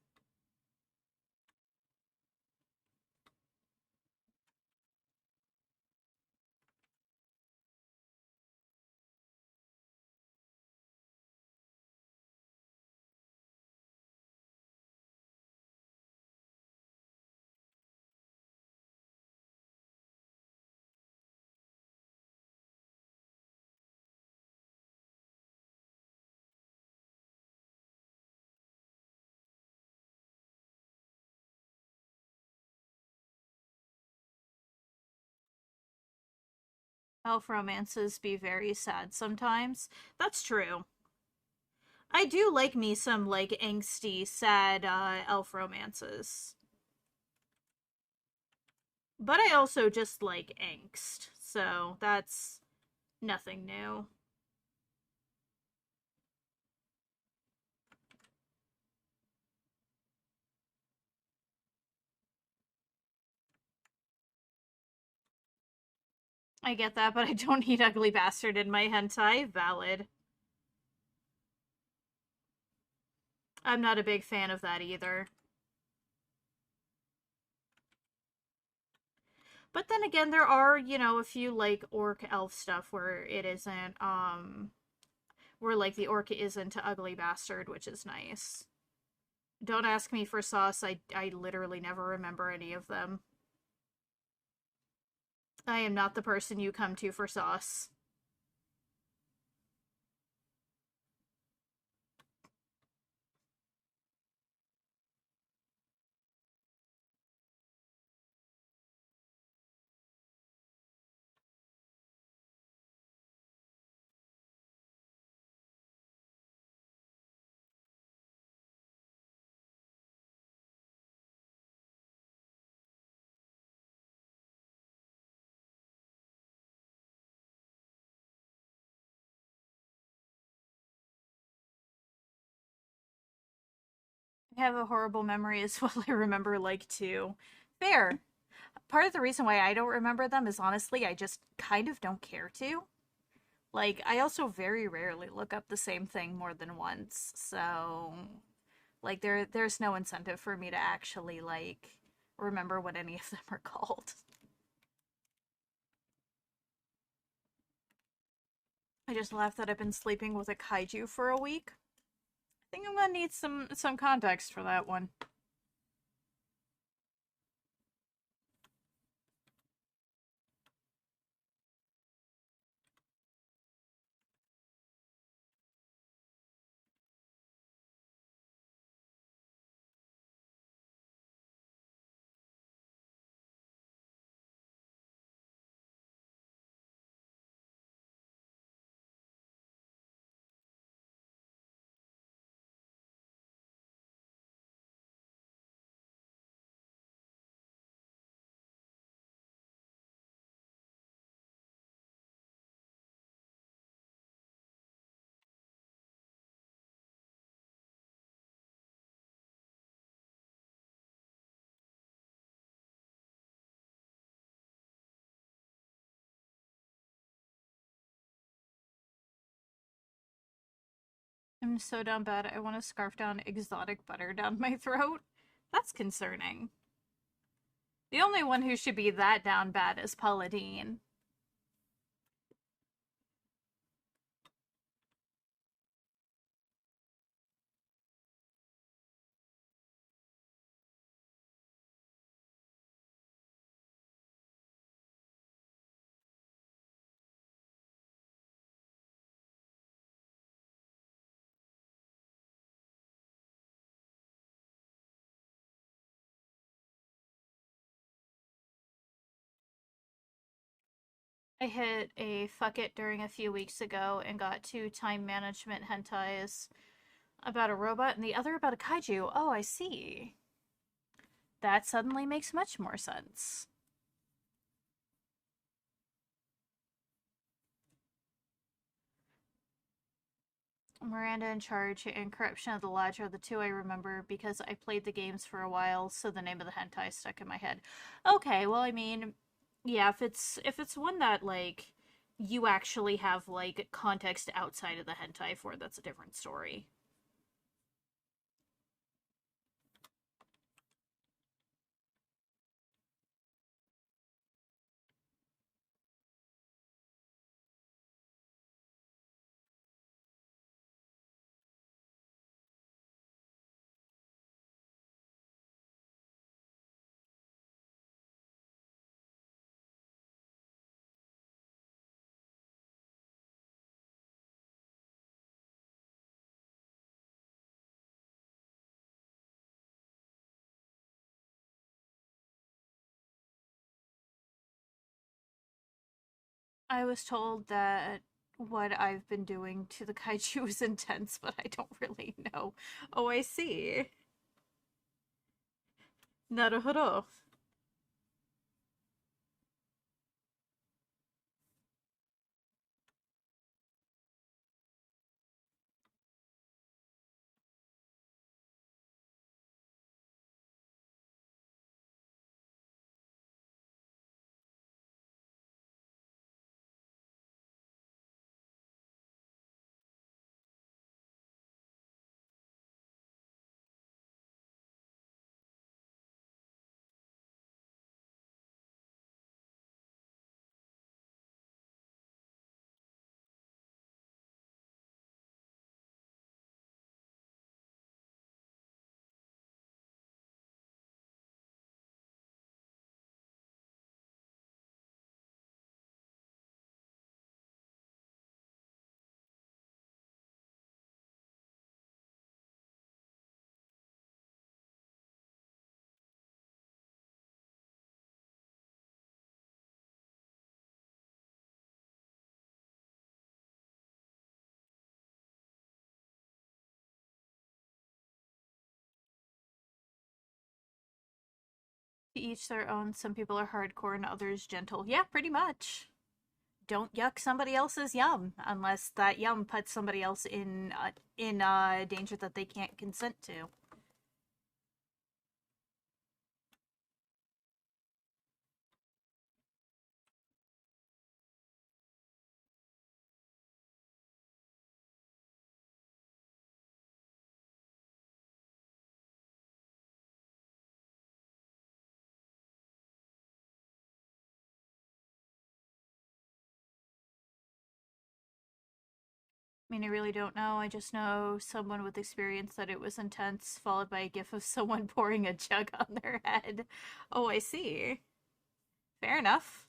Elf romances be very sad sometimes. That's true. I do like me some like angsty, sad elf romances. But I also just like angst. So that's nothing new. I get that, but I don't need ugly bastard in my hentai. Valid. I'm not a big fan of that either. But then again, there are, a few like orc elf stuff where it isn't where like the orc isn't ugly bastard, which is nice. Don't ask me for sauce. I literally never remember any of them. I am not the person you come to for sauce. I have a horrible memory as well. I remember like two. Fair. Part of the reason why I don't remember them is honestly I just kind of don't care to. Like I also very rarely look up the same thing more than once. So like there's no incentive for me to actually like remember what any of them are called. I just laughed that I've been sleeping with a kaiju for a week. I think I'm gonna need some context for that one. I'm so down bad. I want to scarf down exotic butter down my throat. That's concerning. The only one who should be that down bad is Paula Deen. I hit a fuck it during a few weeks ago and got two time management hentais about a robot and the other about a kaiju. Oh, I see. That suddenly makes much more sense. Miranda in Charge and Corruption of the Lodge are the two I remember because I played the games for a while, so the name of the hentai stuck in my head. Okay, well, I mean, yeah, if it's one that like you actually have like context outside of the hentai for, that's a different story. I was told that what I've been doing to the kaiju is intense, but I don't really know. Oh, I see. Naruhodo. To each their own. Some people are hardcore and others gentle. Yeah, pretty much. Don't yuck somebody else's yum unless that yum puts somebody else in danger that they can't consent to. I mean, I really don't know. I just know someone with experience that it was intense, followed by a gif of someone pouring a jug on their head. Oh, I see. Fair enough.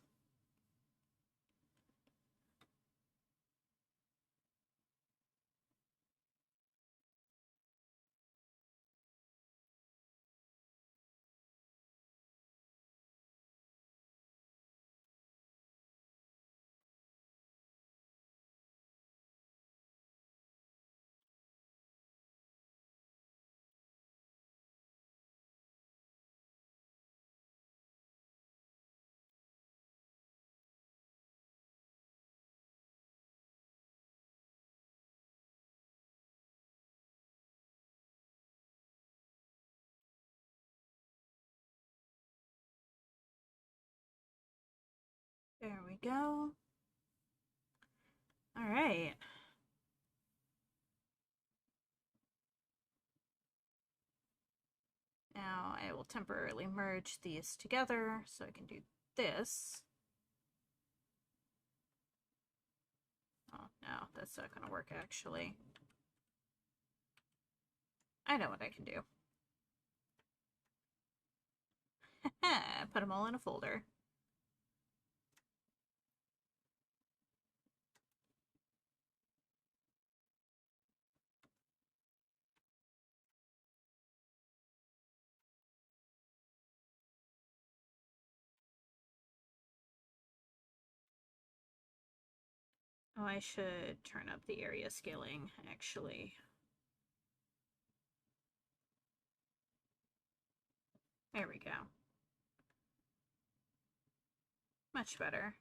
There we go. All right. I will temporarily merge these together so I can do this. Oh, no, that's not going to work, actually. I know what I can do. Put them all in a folder. Oh, I should turn up the area scaling, actually. There we go. Much better.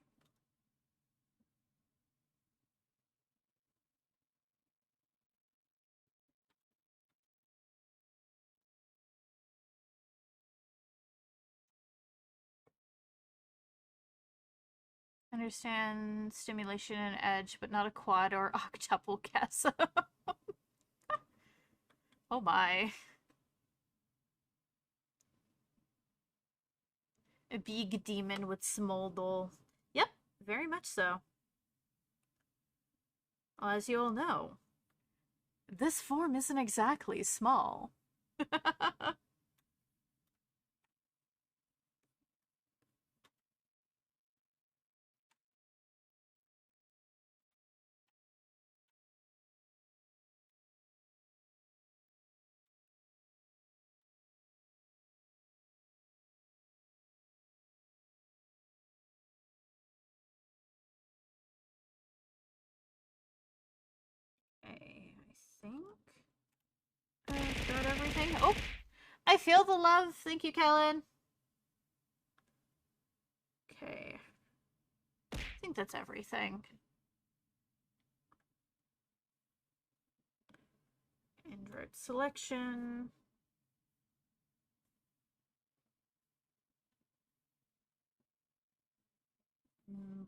Understand stimulation and edge, but not a quad or octuple gesso. Oh my. A big demon with smoldle. Yep, very much so. Well, as you all know, this form isn't exactly small. Okay, I think I've got everything. Oh, I feel the love. Thank you, Kellen. Okay. I think that's everything. Invert selection.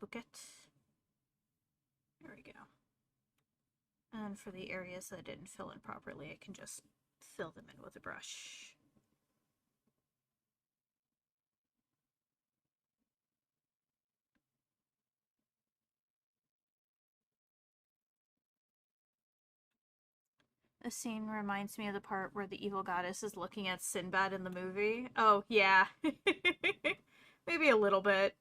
Bouquet. There we go. And for the areas that didn't fill in properly, I can just fill them in with a brush. This scene reminds me of the part where the evil goddess is looking at Sinbad in the movie. Oh, yeah. Maybe a little bit.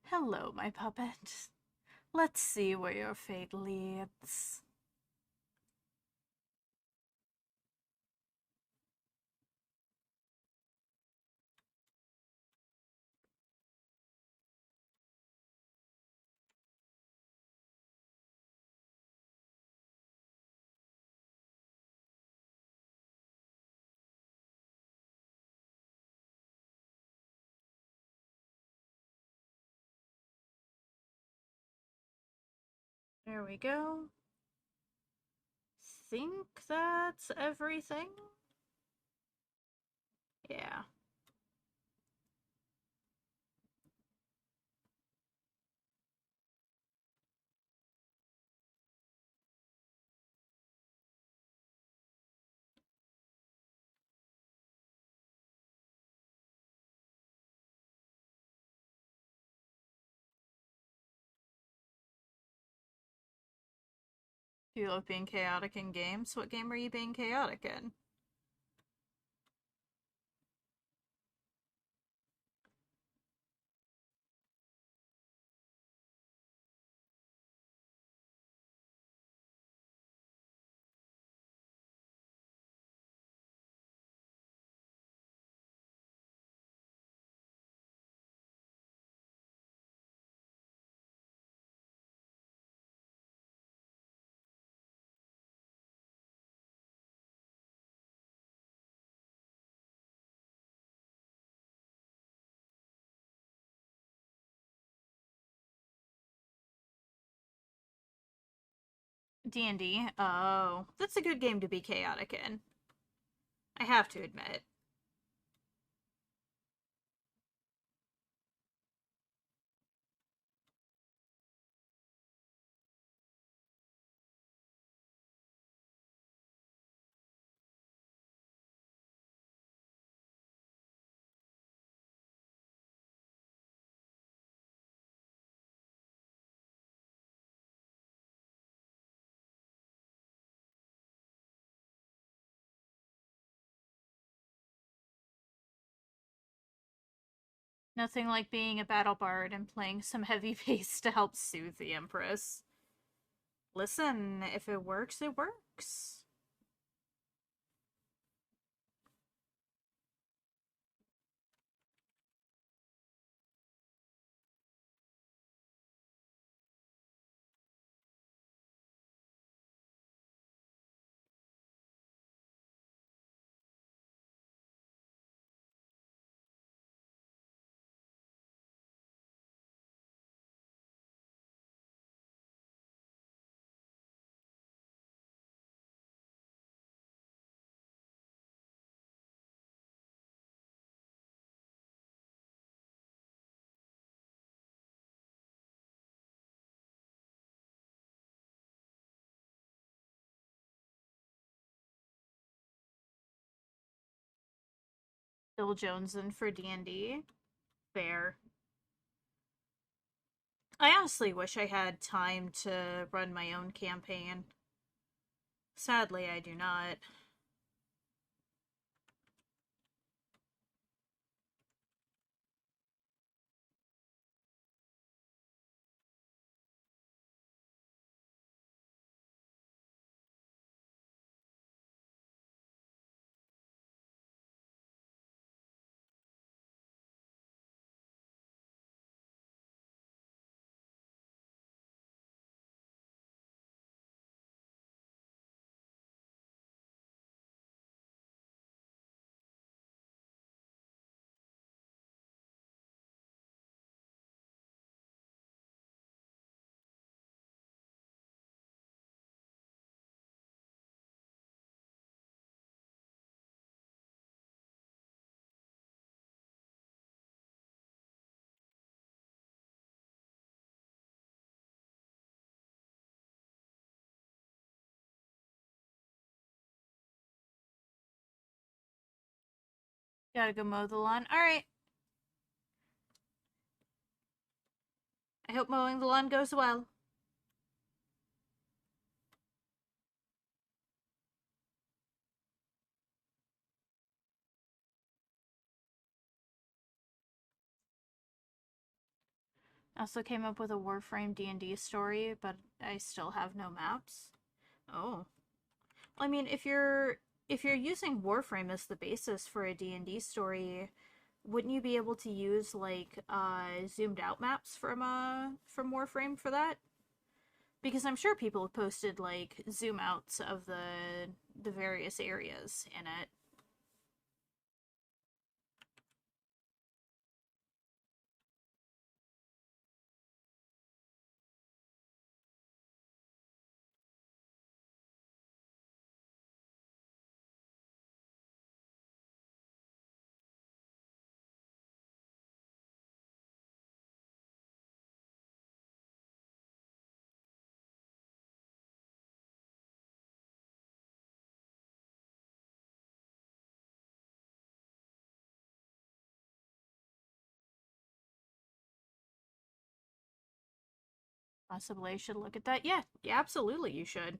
Hello, my puppet. Let's see where your fate leads. There we go. Think that's everything? Yeah. Do you love being chaotic in games? What game are you being chaotic in? D&D? Oh, that's a good game to be chaotic in. I have to admit. Nothing like being a battle bard and playing some heavy bass to help soothe the Empress. Listen, if it works, it works. Bill Joneson for D&D. Fair. I honestly wish I had time to run my own campaign. Sadly, I do not. Gotta go mow the lawn. Alright. I hope mowing the lawn goes well. I also came up with a Warframe D&D story, but I still have no maps. Oh. Well, I mean, if you're using Warframe as the basis for a D&D story, wouldn't you be able to use like zoomed out maps from Warframe for that? Because I'm sure people have posted like zoom outs of the various areas in it. Possibly I should look at that. Yeah, absolutely you should.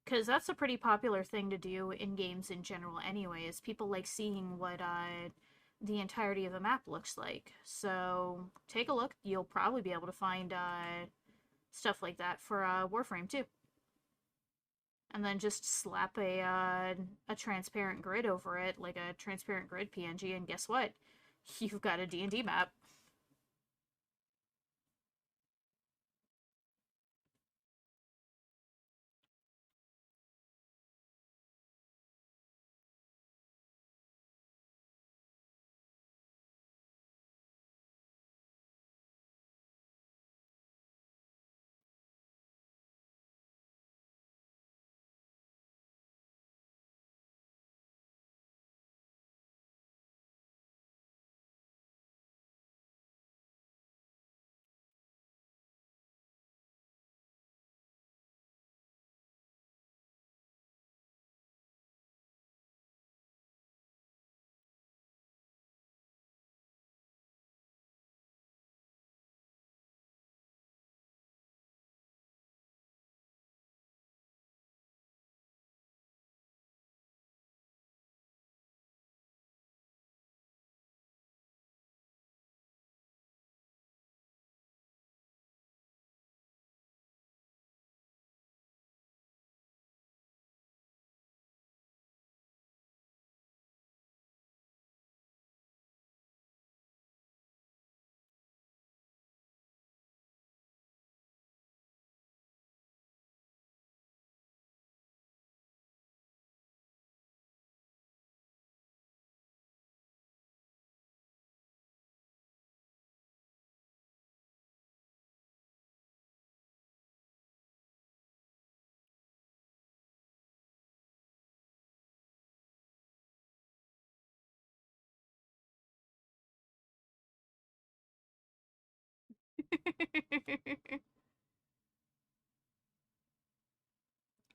Because that's a pretty popular thing to do in games in general, anyway, is people like seeing what the entirety of a map looks like. So take a look. You'll probably be able to find stuff like that for Warframe too. And then just slap a transparent grid over it, like a transparent grid PNG, and guess what? You've got a D&D map.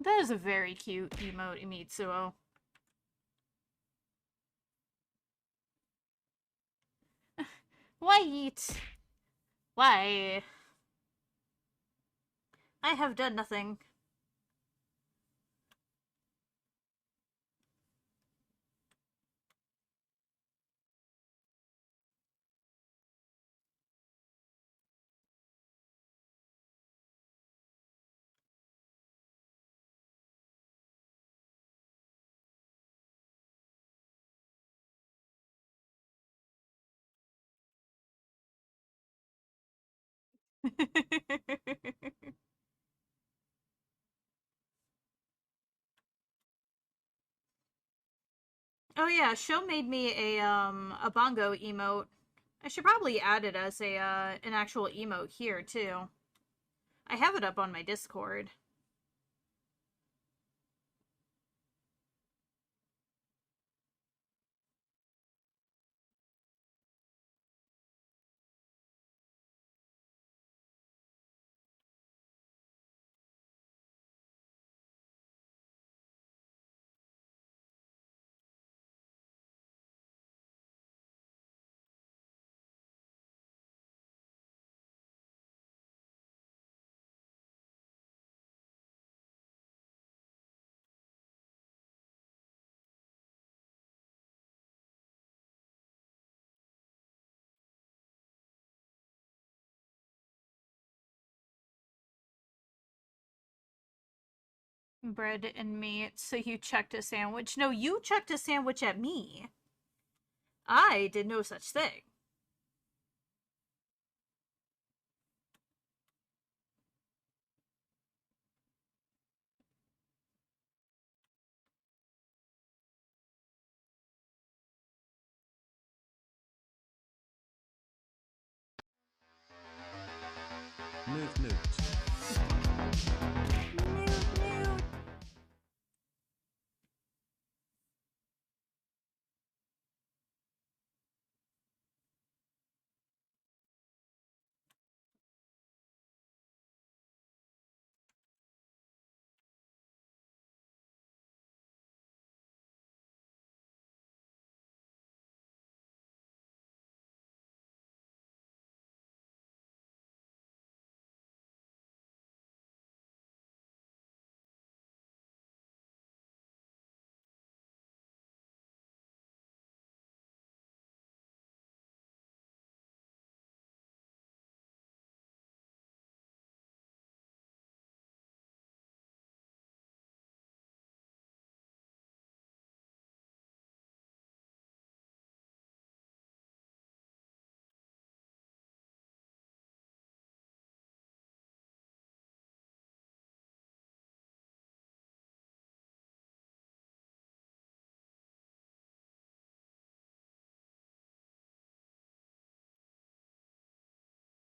That is a very cute emote, Imitsuo. Why eat? Why? I have done nothing. Oh yeah, Show made me a bongo emote. I should probably add it as a an actual emote here too. I have it up on my Discord. Bread and meat. So you chucked a sandwich. No, you chucked a sandwich at me. I did no such thing. Newt Newt. Newt, newt.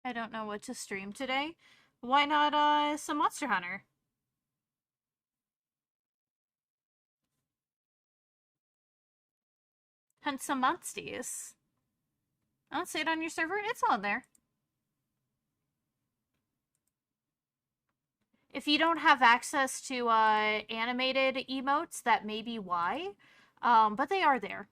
I don't know what to stream today. Why not some Monster Hunter? Hunt some monsties. I don't see it on your server. It's on there. If you don't have access to animated emotes, that may be why. But they are there.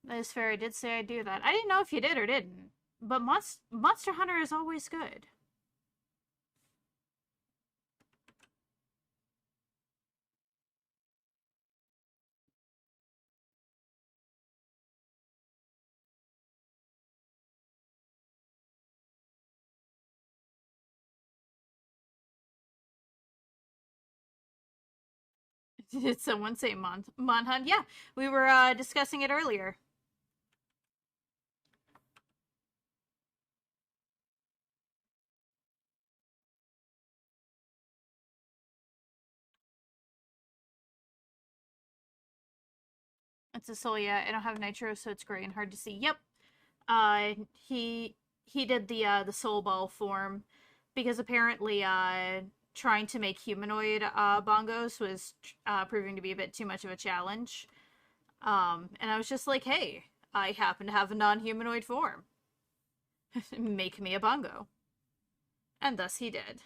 That is fair. I did say I'd do that. I didn't know if you did or didn't. But Monster Hunter is always good. Did someone say Monhunt? Yeah, we were discussing it earlier. It's a soul, yeah. I don't have nitro, so it's gray and hard to see. Yep. Uh, he he did the soul ball form because apparently trying to make humanoid bongos was proving to be a bit too much of a challenge. And I was just like, hey, I happen to have a non-humanoid form. Make me a bongo. And thus he did.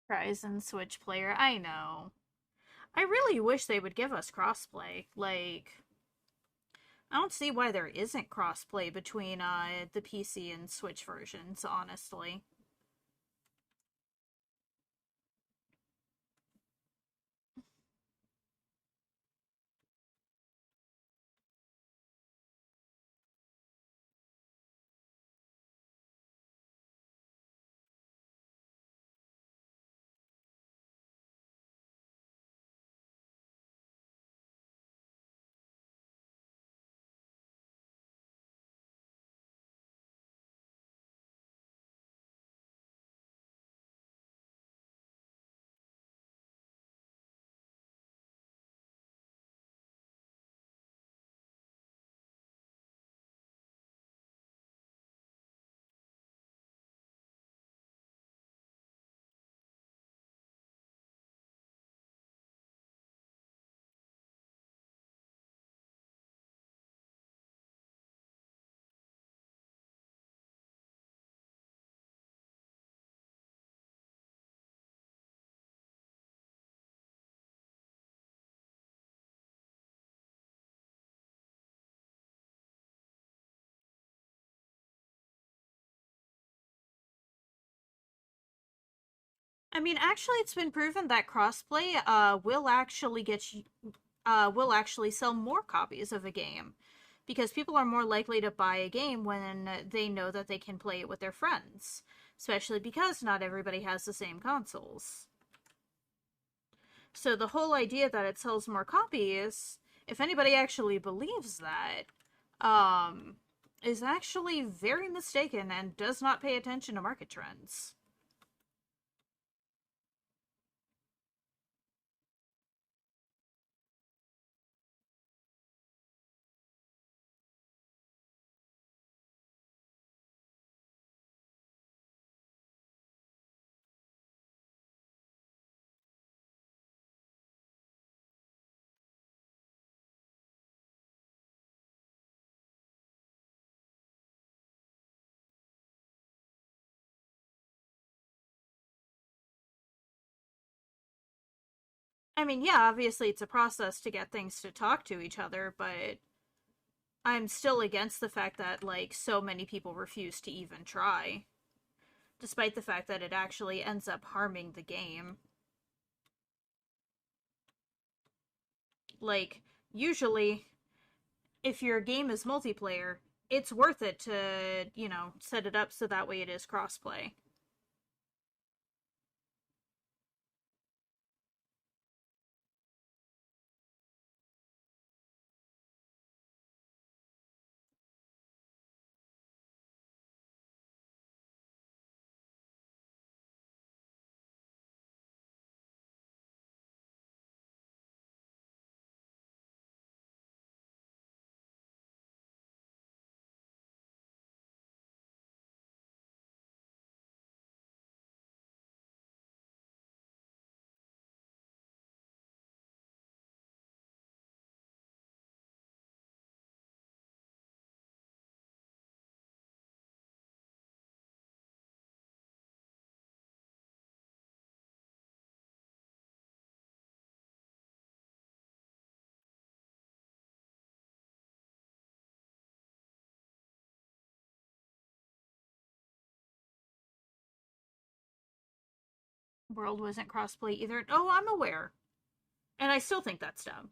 Rise and Switch player. I know. I really wish they would give us crossplay. Like, I don't see why there isn't crossplay between the PC and Switch versions, honestly. I mean, actually, it's been proven that crossplay will actually sell more copies of a game because people are more likely to buy a game when they know that they can play it with their friends, especially because not everybody has the same consoles. So the whole idea that it sells more copies, if anybody actually believes that, um, is actually very mistaken and does not pay attention to market trends. I mean, yeah, obviously it's a process to get things to talk to each other, but I'm still against the fact that, like, so many people refuse to even try, despite the fact that it actually ends up harming the game. Like, usually, if your game is multiplayer, it's worth it to, set it up so that way it is crossplay. World wasn't crossplay either. Oh, I'm aware. And I still think that's dumb.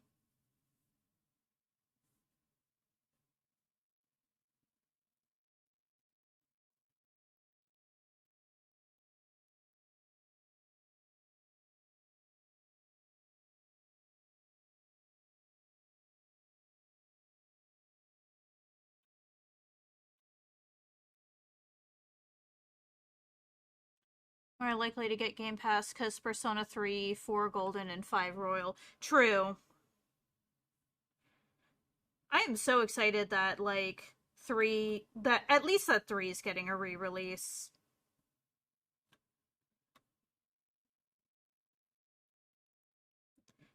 More likely to get Game Pass because Persona 3, 4 Golden, and 5 Royal. True. I am so excited that, like, 3, that at least that 3 is getting a re release.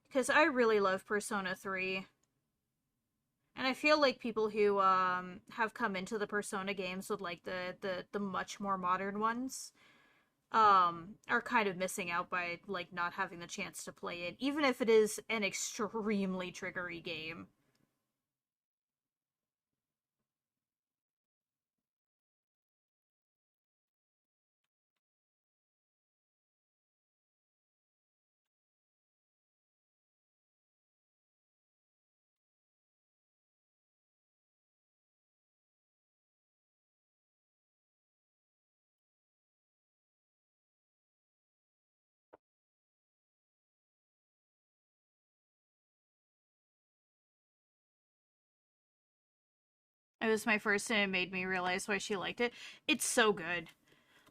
Because I really love Persona 3. And I feel like people who have come into the Persona games with like the much more modern ones are kind of missing out by like not having the chance to play it, even if it is an extremely triggery game. It was my first and it made me realize why she liked it. It's so good.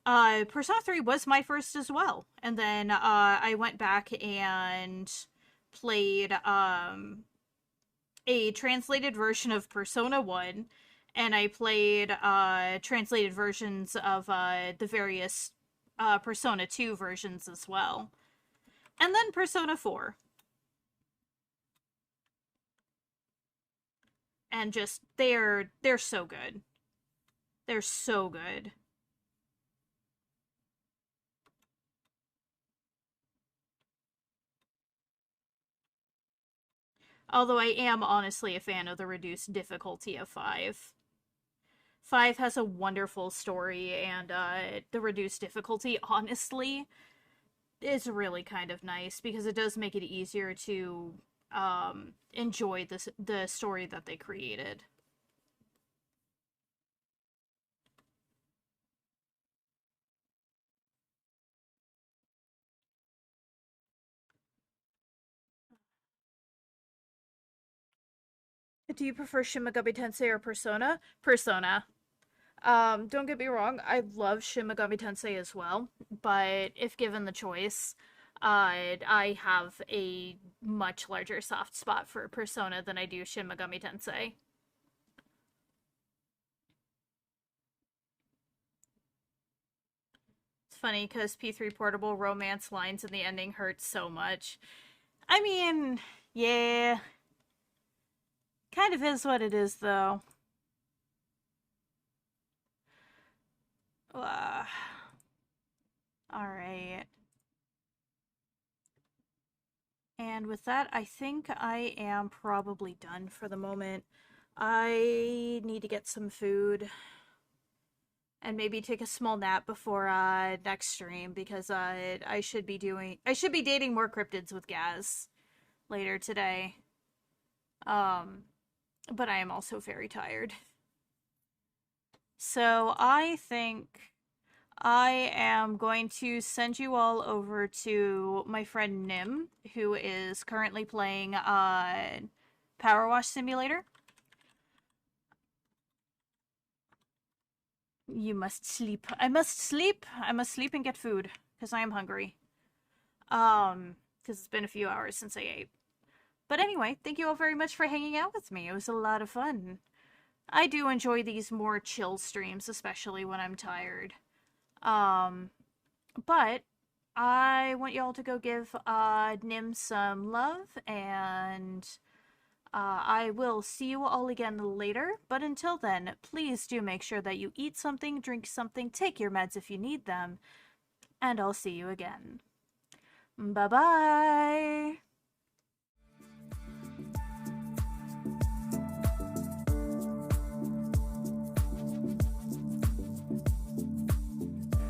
Persona 3 was my first as well. And then I went back and played a translated version of Persona 1, and I played translated versions of the various Persona 2 versions as well. And then Persona 4. And just they're so good. They're so good. Although I am honestly a fan of the reduced difficulty of 5. 5 has a wonderful story, and the reduced difficulty, honestly, is really kind of nice because it does make it easier to enjoy the story that they created. Do you prefer Shin Megami Tensei or Persona? Persona. Don't get me wrong, I love Shin Megami Tensei as well, but if given the choice, I have a much larger soft spot for Persona than I do Shin Megami Tensei. It's funny because P3 Portable romance lines in the ending hurt so much. I mean, yeah, kind of is what it is, though. Uh, all right. And with that, I think I am probably done for the moment. I need to get some food and maybe take a small nap before next stream because I should be dating more cryptids with Gaz later today. Um but I am also very tired. So I think I am going to send you all over to my friend Nim, who is currently playing Power Wash Simulator. You must sleep. I must sleep. I must sleep and get food because I am hungry. Because it's been a few hours since I ate. But anyway, thank you all very much for hanging out with me. It was a lot of fun. I do enjoy these more chill streams, especially when I'm tired. Um, but I want y'all to go give Nim some love, and I will see you all again later. But until then, please do make sure that you eat something, drink something, take your meds if you need them, and I'll see you again. Bye bye!